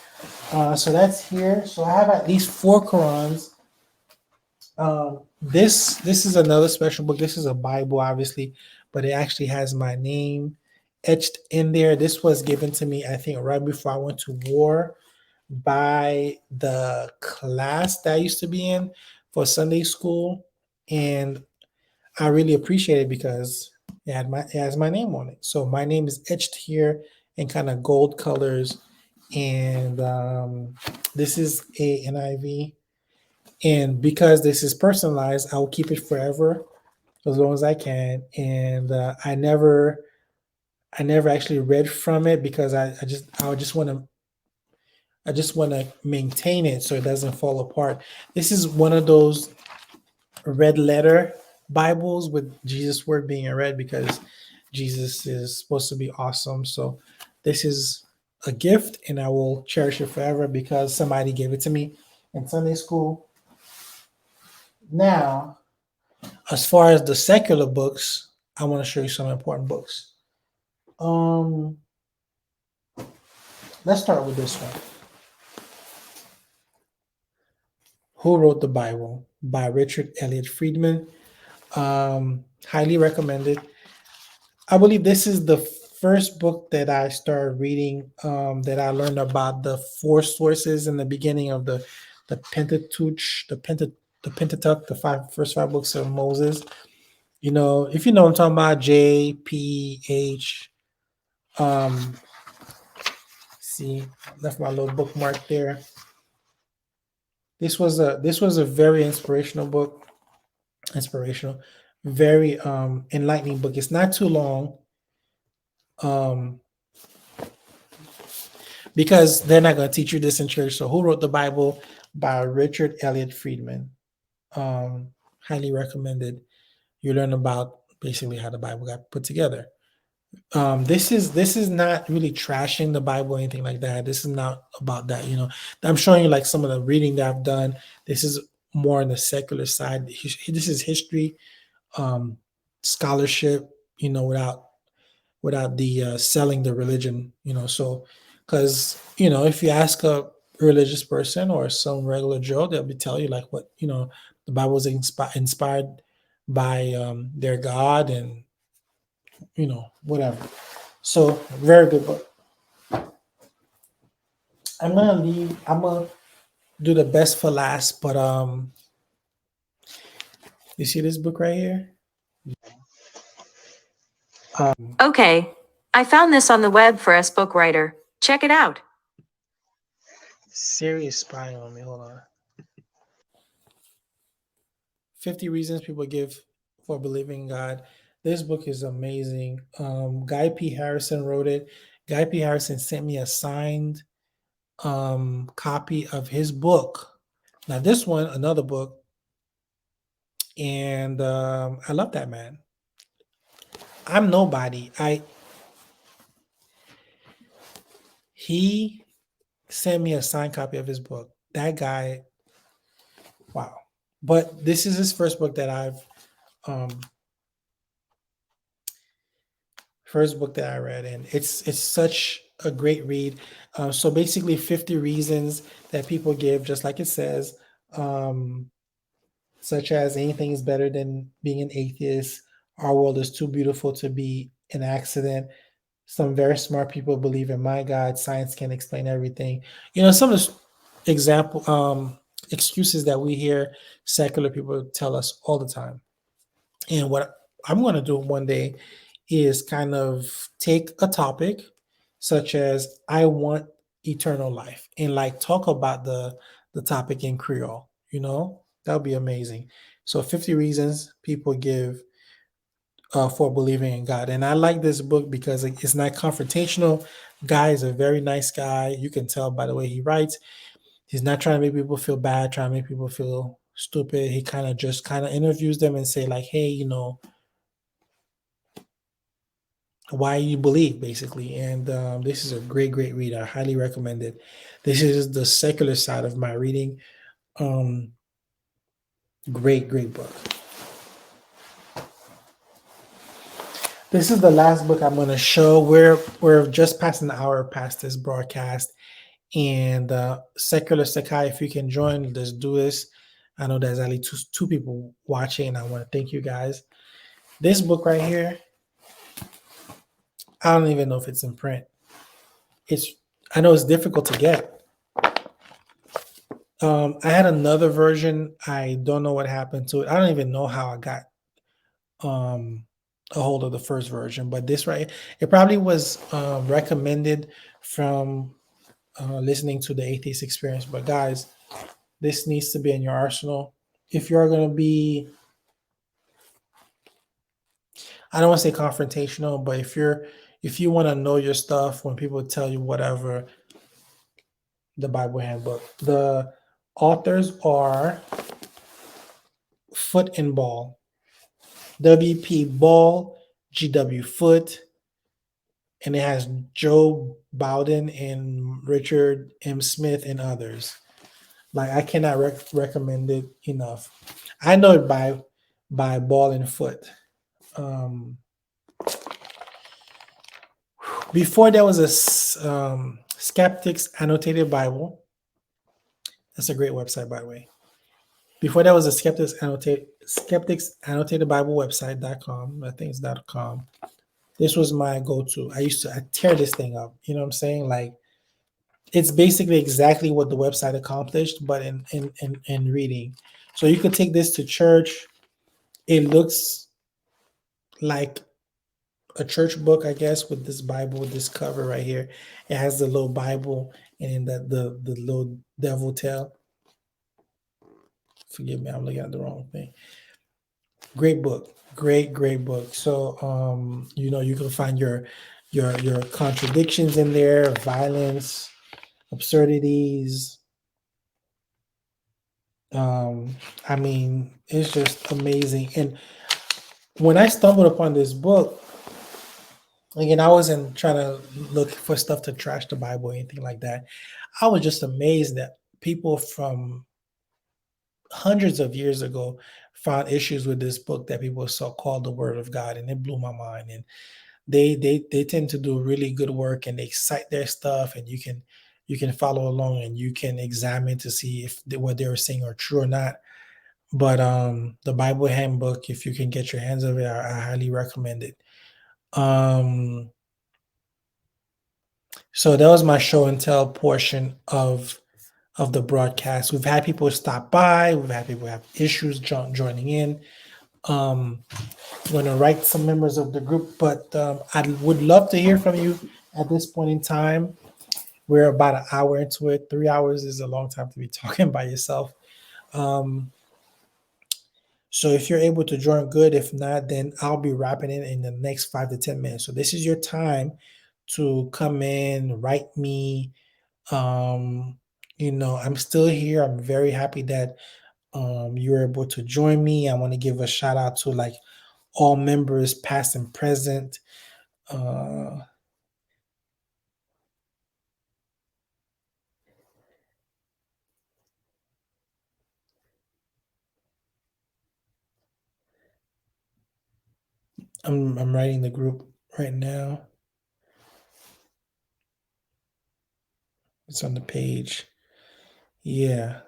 So that's here. So I have at least four Qurans. This is another special book. This is a Bible, obviously, but it actually has my name etched in there. This was given to me, I think, right before I went to war by the class that I used to be in for Sunday school, and I really appreciate it because it has my name on it. So my name is etched here in kind of gold colors, and this is a NIV. And because this is personalized, I'll keep it forever as long as I can. And I never actually read from it because I just want to maintain it so it doesn't fall apart. This is one of those red letter Bibles with Jesus' word being in red because Jesus is supposed to be awesome. So this is a gift and I will cherish it forever because somebody gave it to me in Sunday school. Now, as far as the secular books, I want to show you some important books. Um, let's start with this one. Who Wrote the Bible by Richard Elliott Friedman. Highly recommended. I believe this is the first book that I started reading, that I learned about the four sources in the beginning of the Pentateuch, the Pentateuch, the first five books of Moses. If you know what I'm talking about, JPH. See, left my little bookmark there. This was a very inspirational book. Inspirational, very enlightening book. It's not too long. Um, because they're not going to teach you this in church. So, Who Wrote the Bible by Richard Elliott Friedman. Highly recommended. You learn about basically how the Bible got put together. This is not really trashing the Bible or anything like that. This is not about that. I'm showing you like some of the reading that I've done. This is more on the secular side. This is history, um, scholarship, without the selling the religion, so because if you ask a religious person or some regular Joe, they'll be tell you like what the Bible was inspired by their God, and whatever. So very good book. I'm gonna do the best for last, but you see this book right here?
Okay. I found this on the web for us book writer. Check it out.
Serious spying on me. Hold on. 50 reasons people give for believing in God. This book is amazing. Guy P. Harrison wrote it. Guy P. Harrison sent me a signed copy of his book. Now, this one, another book, and I love that man. I'm nobody. He sent me a signed copy of his book. That guy, wow. But this is his first book that um I read, and it's such a great read. So basically, 50 reasons that people give, just like it says, um, such as anything is better than being an atheist. Our world is too beautiful to be an accident. Some very smart people believe in my God. Science can explain everything. Some of the example excuses that we hear secular people tell us all the time. And what I'm going to do one day is kind of take a topic such as I want eternal life and like talk about the topic in Creole, that would be amazing. So 50 reasons people give for believing in God. And I like this book because it's not confrontational. Guy is a very nice guy. You can tell by the way he writes. He's not trying to make people feel bad, trying to make people feel stupid. He kind of interviews them and say like, hey, why you believe basically. And this is a great read. I highly recommend it. This is the secular side of my reading. um great book. This is the last book I'm going to show. We're just past an hour past this broadcast, and secular Sakai, if you can join, let's do this. I know there's only two people watching, and I want to thank you guys. This book right here, I don't even know if it's in print. I know it's difficult to get. I had another version. I don't know what happened to it. I don't even know how I got um, a hold of the first version. But this right, it probably was recommended from listening to the Atheist Experience. But guys, this needs to be in your arsenal. If you're going to be, I don't want to say confrontational, but if you want to know your stuff when people tell you whatever, the Bible Handbook. The authors are Foot and Ball, W.P. Ball, G.W. Foot, and it has Joe Bowden and Richard M. Smith and others. Like I cannot recommend it enough. I know it by Ball and Foot. Um, Before there was a Skeptics Annotated Bible. That's a great website, by the way. Before that was a Skeptics Annotated Bible website.com. I think it's .com. This was my go-to. I tear this thing up. You know what I'm saying? Like it's basically exactly what the website accomplished, but in reading. So you could take this to church. It looks like a church book, I guess, with this Bible, with this cover right here. It has the little Bible and the little devil tail. Forgive me, I'm looking at the wrong thing. Great book, great book. So you can find your contradictions in there, violence, absurdities. I mean, it's just amazing. And when I stumbled upon this book, again, I wasn't trying to look for stuff to trash the Bible or anything like that. I was just amazed that people from hundreds of years ago found issues with this book that people so called the Word of God, and it blew my mind. And they tend to do really good work, and they cite their stuff, and you can follow along and you can examine to see if what they were saying are true or not. But the Bible Handbook, if you can get your hands of it, I highly recommend it. Um, so that was my show and tell portion of the broadcast. We've had people stop by. We've had people have issues joining in. I'm going to write some members of the group, but I would love to hear from you at this point in time. We're about an hour into it. 3 hours is a long time to be talking by yourself. Um, so if you're able to join, good. If not, then I'll be wrapping it in the next 5 to 10 minutes. So this is your time to come in, write me. Um, I'm still here. I'm very happy that you're able to join me. I want to give a shout out to like all members, past and present. Uh, I'm writing the group right now. It's on the page. Yeah.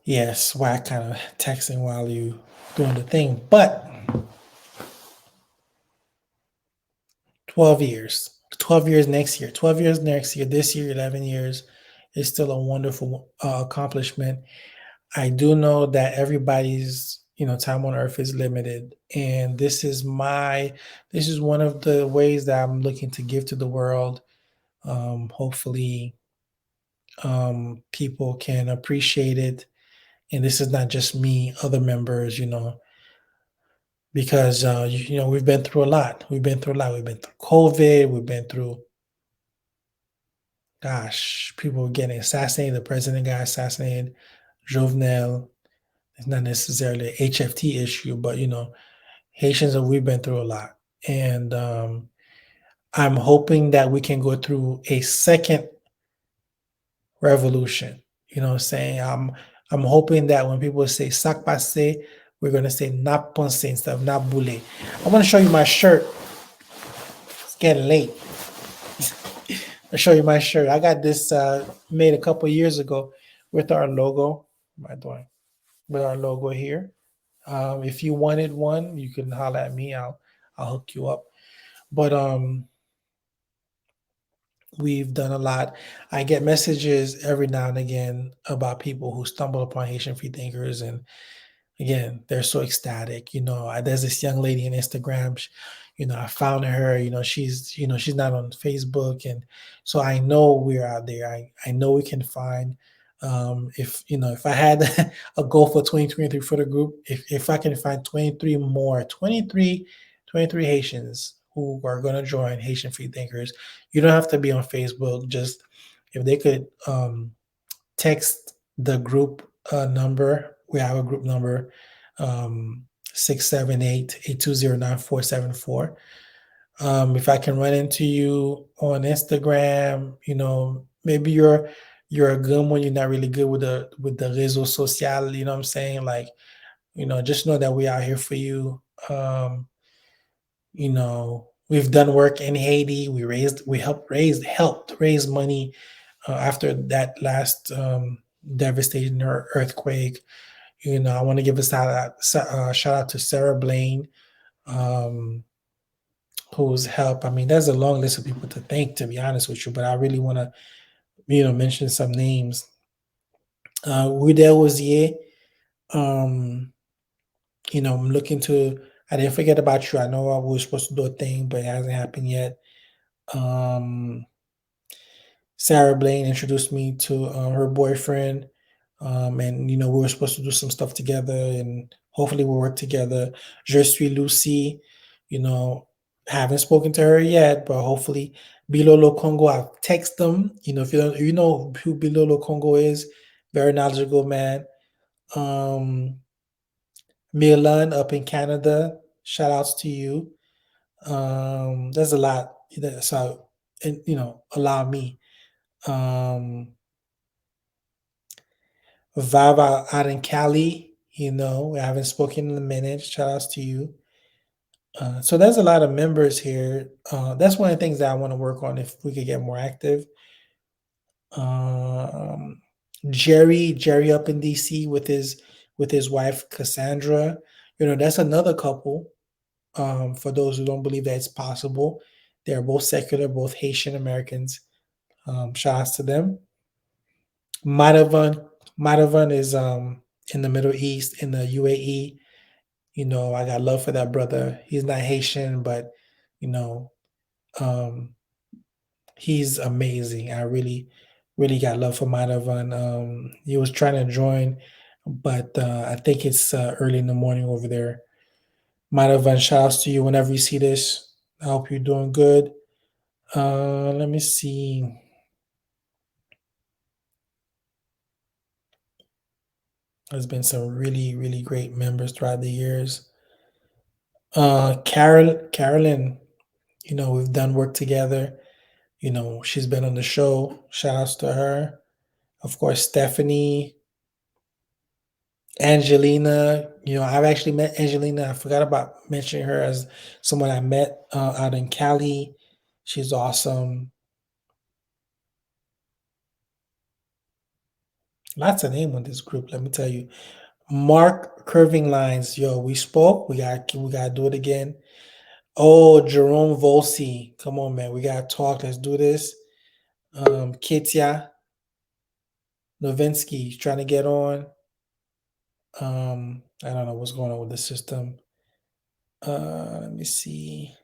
Yes. Why kind of texting while you doing the thing, but 12 years. 12 years next year. 12 years next year. This year, 11 years is still a wonderful accomplishment. I do know that everybody's time on earth is limited, and this is one of the ways that I'm looking to give to the world. Hopefully, people can appreciate it, and this is not just me, other members, because we've been through a lot. We've been through a lot. We've been through COVID. We've been through, gosh, people getting assassinated. The president got assassinated. Jovenel. It's not necessarily a HFT issue, but Haitians, we've been through a lot, and I'm hoping that we can go through a second revolution. You know what I'm saying? I'm hoping that when people say "sac passe," we're gonna say "not pensé" instead of "not boule." I want to show you my shirt. It's getting late. I'll show you my shirt. I got this made a couple years ago with our logo. What am I doing? With our logo here. If you wanted one, you can holler at me. I'll hook you up. But we've done a lot. I get messages every now and again about people who stumble upon Haitian free thinkers, and again, they're so ecstatic. There's this young lady on Instagram. I found her. She's not on Facebook, and so I know we're out there. I know we can find. If I had a goal for 2023 for the group, if I can find 23 Haitians who are going to join Haitian Free Thinkers, you don't have to be on Facebook. Just if they could text the group number. We have a group number, 678-820-9474. If I can run into you on Instagram, maybe you're a good one. You're not really good with the réseau social. You know what I'm saying? Like, just know that we are here for you. We've done work in Haiti. We helped raise money after that last devastating earthquake. I want to give a shout out to Sarah Blaine, um, whose help. I mean, there's a long list of people to thank, to be honest with you, but I really want to, mention some names. Rudel Ozier, um, I'm looking to. I didn't forget about you. I know I was supposed to do a thing, but it hasn't happened yet. Um, Sarah Blaine introduced me to her boyfriend, and we were supposed to do some stuff together, and hopefully we'll work together. Je suis Lucy, you know, haven't spoken to her yet, but hopefully Bilolo Congo. I'll text them. If you don't, you know who Bilolo Congo is, very knowledgeable man. Milan up in Canada. Shout outs to you. There's a lot so and allow me. Vava out in Cali, we haven't spoken in a minute. Shout outs to you. So there's a lot of members here. That's one of the things that I want to work on if we could get more active. Um, Jerry up in DC with his wife Cassandra. That's another couple. For those who don't believe that it's possible, they're both secular, both Haitian Americans. Shout outs to them. Madhavan Madhavan is in the Middle East in the UAE. I got love for that brother. He's not Haitian, but you know, um, he's amazing. I really, really got love for Madhavan. He was trying to join, but I think it's early in the morning over there. Madhavan, shouts to you whenever you see this. I hope you're doing good. Let me see. There's been some really, really great members throughout the years. Carolyn, we've done work together. She's been on the show. Shout outs to her. Of course, Stephanie, Angelina. I've actually met Angelina. I forgot about mentioning her as someone I met out in Cali. She's awesome. Lots of name on this group. Let me tell you. Mark Curving Lines. Yo, we spoke. We gotta do it again. Oh, Jerome Volsi. Come on, man. We gotta talk. Let's do this. Kitya Novinsky trying to get on. I don't know what's going on with the system. Let me see.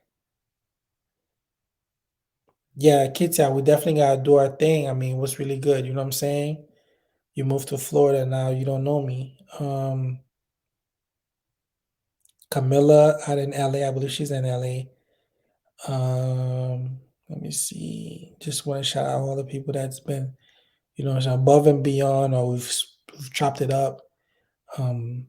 Yeah, Kitya, we definitely gotta do our thing. I mean, what's really good, you know what I'm saying? You moved to Florida now, you don't know me. Camilla out in LA, I believe she's in LA. Let me see. Just want to shout out all the people that's been, above and beyond, or we've chopped it up. Um,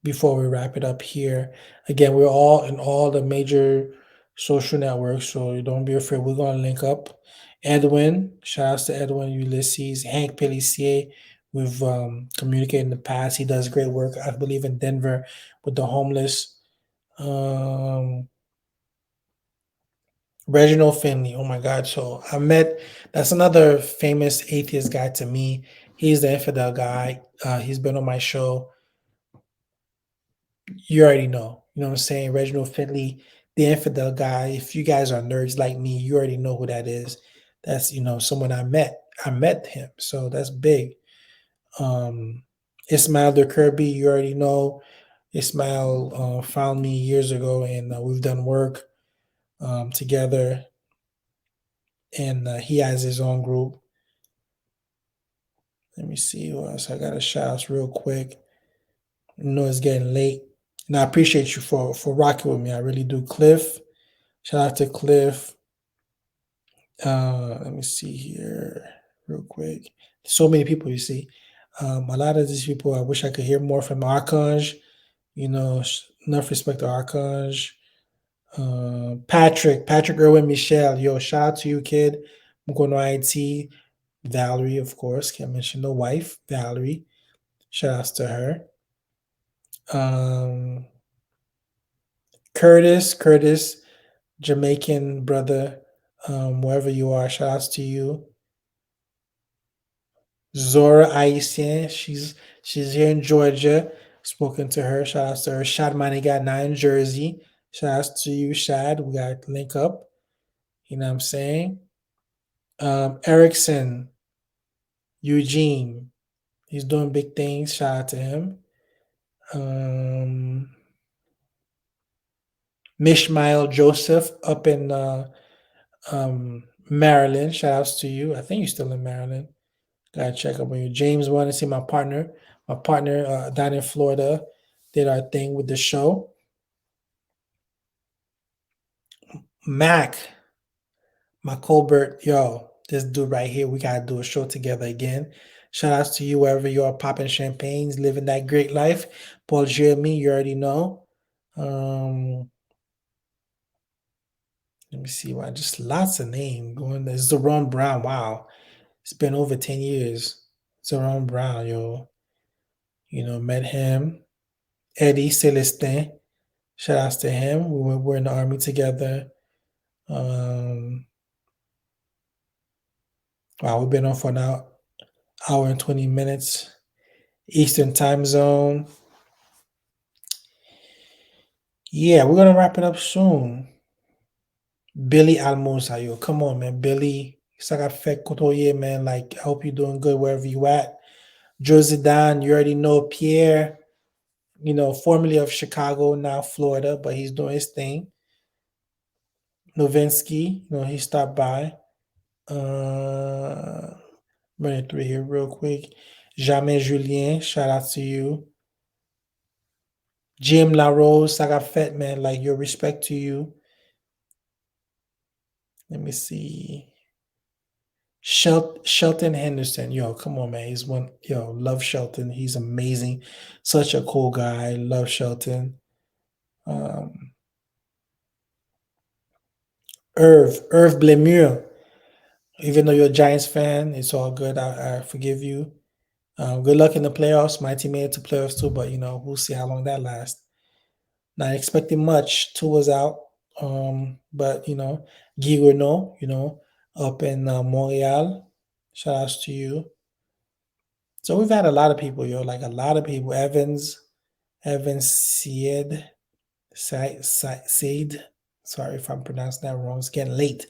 before we wrap it up here. Again, we're all in all the major social networks, so don't be afraid. We're going to link up. Edwin, shout outs to Edwin, Ulysses, Hank Pellissier. We've communicated in the past. He does great work, I believe, in Denver with the homeless. Um, Reginald Finley. Oh my God. So that's another famous atheist guy to me. He's the infidel guy. He's been on my show. You already know. You know what I'm saying? Reginald Finley, the infidel guy. If you guys are nerds like me, you already know who that is. That's someone I met. I met him, so that's big. Um, Ismail de Kirby, you already know. Ismail found me years ago, and we've done work together. And he has his own group. Let me see who else. I got a shout outs real quick. I know it's getting late, and I appreciate you for rocking with me. I really do, Cliff. Shout out to Cliff. Let me see here real quick. So many people, you see. A lot of these people, I wish I could hear more from Archange. Enough respect to Archange. Patrick Irwin Michelle. Yo, shout out to you, kid. I'm going to IT. Valerie, of course. Can't mention the wife, Valerie. Shout outs to her. Um, Curtis, Jamaican brother, wherever you are, shout outs to you. Zora Aisien, she's here in Georgia. Spoken to her. Shout outs to her. Shad Manigat now in Jersey. Shout outs to you, Shad. We got to link up. You know what I'm saying? Erickson, Eugene. He's doing big things. Shout out to him. Mishmael Joseph up in Maryland. Shout outs to you. I think you're still in Maryland. Gotta check up on you. James wanted to see my partner. My partner down in Florida did our thing with the show. Mac, my Colbert, yo, this dude right here, we gotta do a show together again. Shout outs to you wherever you are popping champagnes, living that great life. Paul Jeremy, you already know. Let me see why just lots of name going there. Zeron Brown. Wow. It's been over 10 years. Zeron Brown, yo. Met him. Eddie Celestin. Shout outs to him. We're in the army together. Wow, we've been on for now hour and 20 minutes. Eastern time zone. Yeah, we're gonna wrap it up soon. Billy Almosa, yo, come on, man. Billy, Sagafek Kotoye, man. Like, I hope you're doing good wherever you at. Josie Dan, you already know Pierre, formerly of Chicago, now Florida, but he's doing his thing. Novinsky, he stopped by. Running through here real quick. Jamais Julien, shout out to you. Jim LaRose, Sagafet, man. Like, your respect to you. Let me see. Shelton Henderson, yo, come on, man. Love Shelton. He's amazing. Such a cool guy. Love Shelton. Irv Blemure. Even though you're a Giants fan, it's all good. I forgive you. Good luck in the playoffs. My team made it to playoffs too, but we'll see how long that lasts. Not expecting much. Two was out. But Guy Renault, up in Montreal. Shout outs to you. So we've had a lot of people, like a lot of people. Evans Said. Sorry if I'm pronouncing that wrong. It's getting late.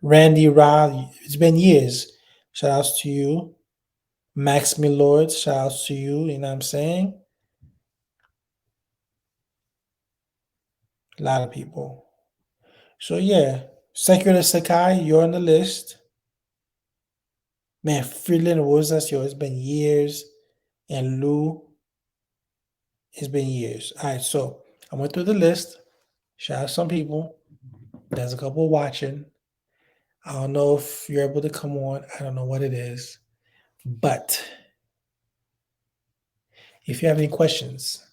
Randy Ra, it's been years. Shout outs to you. Max Millord, shout outs to you. You know what I'm saying? A lot of people. So yeah, Secular Sakai, you're on the list. Man, Freeland Rosas, it's been years. And Lou, it's been years. All right, so I went through the list. Shout out some people. There's a couple watching. I don't know if you're able to come on. I don't know what it is. But if you have any questions,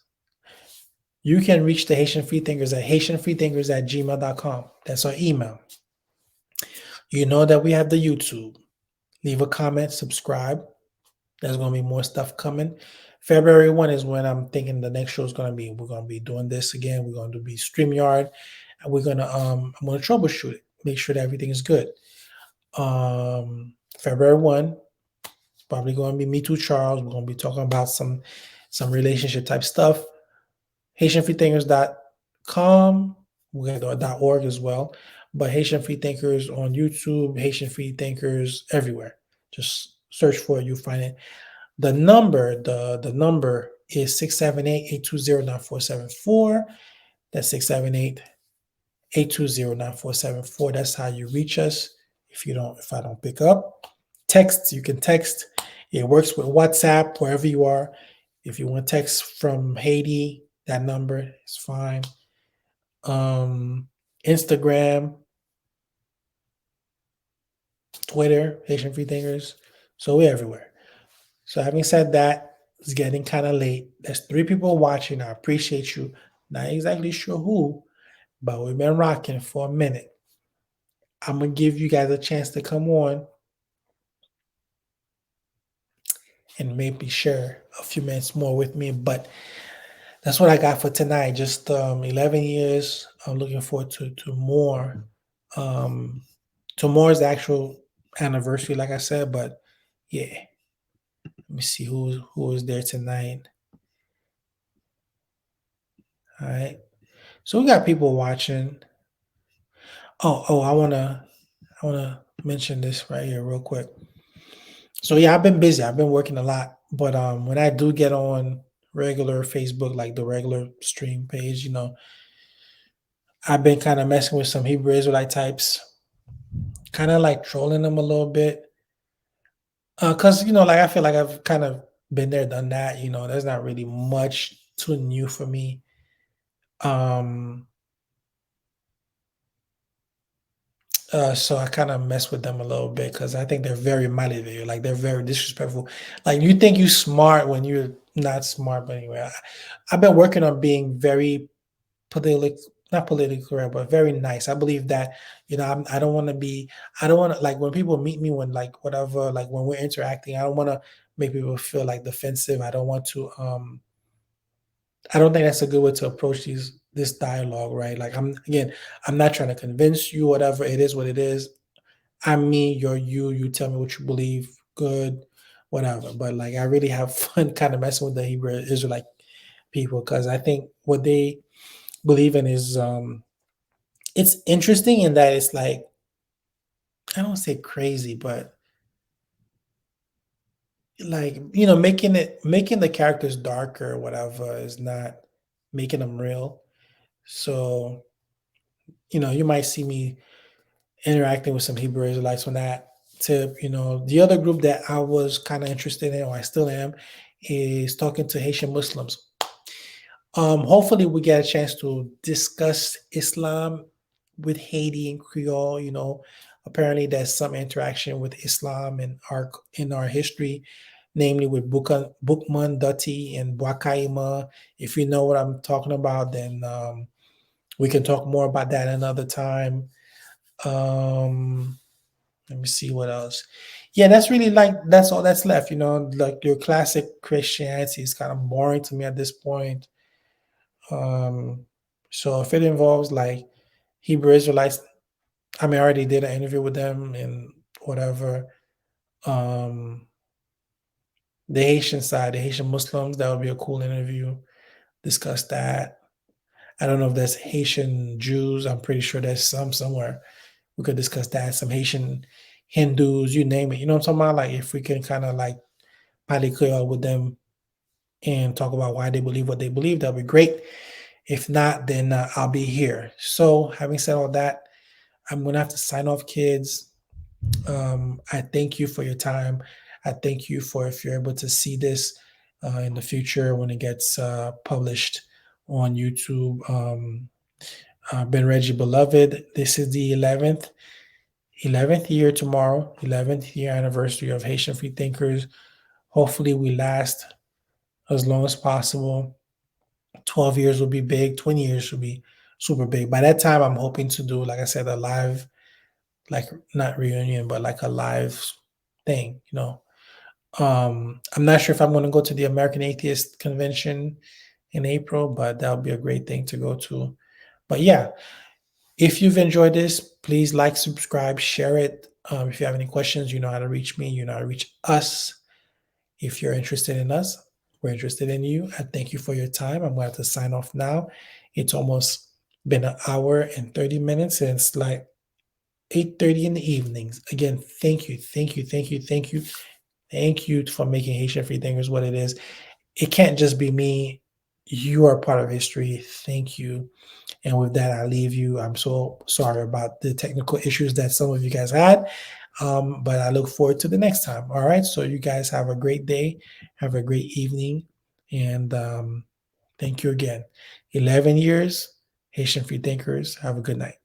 you can reach the Haitian Freethinkers at HaitianFreethinkers@gmail.com. That's our email. You know that we have the YouTube. Leave a comment, subscribe. There's going to be more stuff coming. February 1 is when I'm thinking the next show is going to be. We're going to be doing this again. We're going to be StreamYard. And we're going to, I'm going to troubleshoot it. Make sure that everything is good. February 1, it's probably going to be Me Too Charles. We're going to be talking about some relationship type stuff. HaitianFreethinkers.com. We got .org as well. But Haitian Freethinkers on YouTube, Haitian Freethinkers everywhere. Just search for it, you'll find it. The number is 678-820-9474. That's 678-820-9474. That's how you reach us. If I don't pick up, text, you can text. It works with WhatsApp, wherever you are. If you want text from Haiti, that number is fine. Instagram, Twitter, Haitian Freethinkers. So we're everywhere. So having said that, it's getting kind of late. There's 3 people watching. I appreciate you. Not exactly sure who, but we've been rocking for a minute. I'm going to give you guys a chance to come on and maybe share a few minutes more with me. But that's what I got for tonight. Just 11 years. I'm looking forward to more. Tomorrow's the actual anniversary, like I said. But yeah, let me see who is there tonight. All right. So we got people watching. Oh, I wanna mention this right here real quick. So yeah, I've been busy. I've been working a lot. But when I do get on regular Facebook, like the regular stream page, I've been kind of messing with some Hebrew Israelite types, kind of like trolling them a little bit. Cause like I feel like I've kind of been there, done that. There's not really much too new for me. So I kind of mess with them a little bit because I think they're very malleable. Like they're very disrespectful. Like you think you smart when you're not smart. But anyway, I've been working on being very politic, not politically correct, but very nice. I believe that I don't want to be. I don't want to like when people meet me when like whatever like when we're interacting. I don't want to make people feel like defensive. I don't want to. I don't think that's a good way to approach this dialogue, right? Like I'm not trying to convince you. Whatever it is, what it is. I'm me, you're you. You tell me what you believe. Good, whatever. But like, I really have fun kind of messing with the Hebrew Israelite people because I think what they believe in is it's interesting in that it's like I don't say crazy, but like making the characters darker or whatever is not making them real. So you might see me interacting with some Hebrew Israelites on that tip. The other group that I was kind of interested in, or I still am, is talking to Haitian Muslims. Hopefully, we get a chance to discuss Islam with Haiti and Creole. Apparently, there's some interaction with Islam in our history, namely with Bookman Dutty and Wakaima. If you know what I'm talking about, then we can talk more about that another time. Um, Let me see what else. Yeah, that's really like that's all that's left. Like your classic Christianity is kind of boring to me at this point. Um, so if it involves like Hebrew Israelites, I mean, I already did an interview with them and whatever. Um, the Haitian side, the Haitian Muslims, that would be a cool interview. Discuss that. I don't know if there's Haitian Jews. I'm pretty sure there's some somewhere. We could discuss that. Some Haitian Hindus, you name it. You know what I'm talking about? Like if we can kind of like probably clear with them and talk about why they believe what they believe, that'll be great. If not, then I'll be here. So having said all that, I'm gonna have to sign off, kids. I thank you for your time. I thank you for if you're able to see this in the future when it gets published on YouTube. Ben Reggie Beloved. This is the 11th year tomorrow, 11th year anniversary of Haitian Free Thinkers. Hopefully, we last as long as possible. 12 years will be big, 20 years will be super big. By that time, I'm hoping to do, like I said, a live, like not reunion, but like a live thing. I'm not sure if I'm going to go to the American Atheist Convention in April, but that would be a great thing to go to. But yeah, if you've enjoyed this, please like, subscribe, share it. If you have any questions, you know how to reach me, you know how to reach us. If you're interested in us, we're interested in you. I thank you for your time. I'm going to have to sign off now. It's almost been an hour and 30 minutes, and it's like 8:30 in the evenings. Again, thank you, thank you, thank you, thank you. Thank you for making Haitian Free Thinkers what it is. It can't just be me. You are part of history. Thank you. And with that, I leave you. I'm so sorry about the technical issues that some of you guys had. But I look forward to the next time. All right. So you guys have a great day. Have a great evening. And thank you again. 11 years, Haitian Free Thinkers. Have a good night.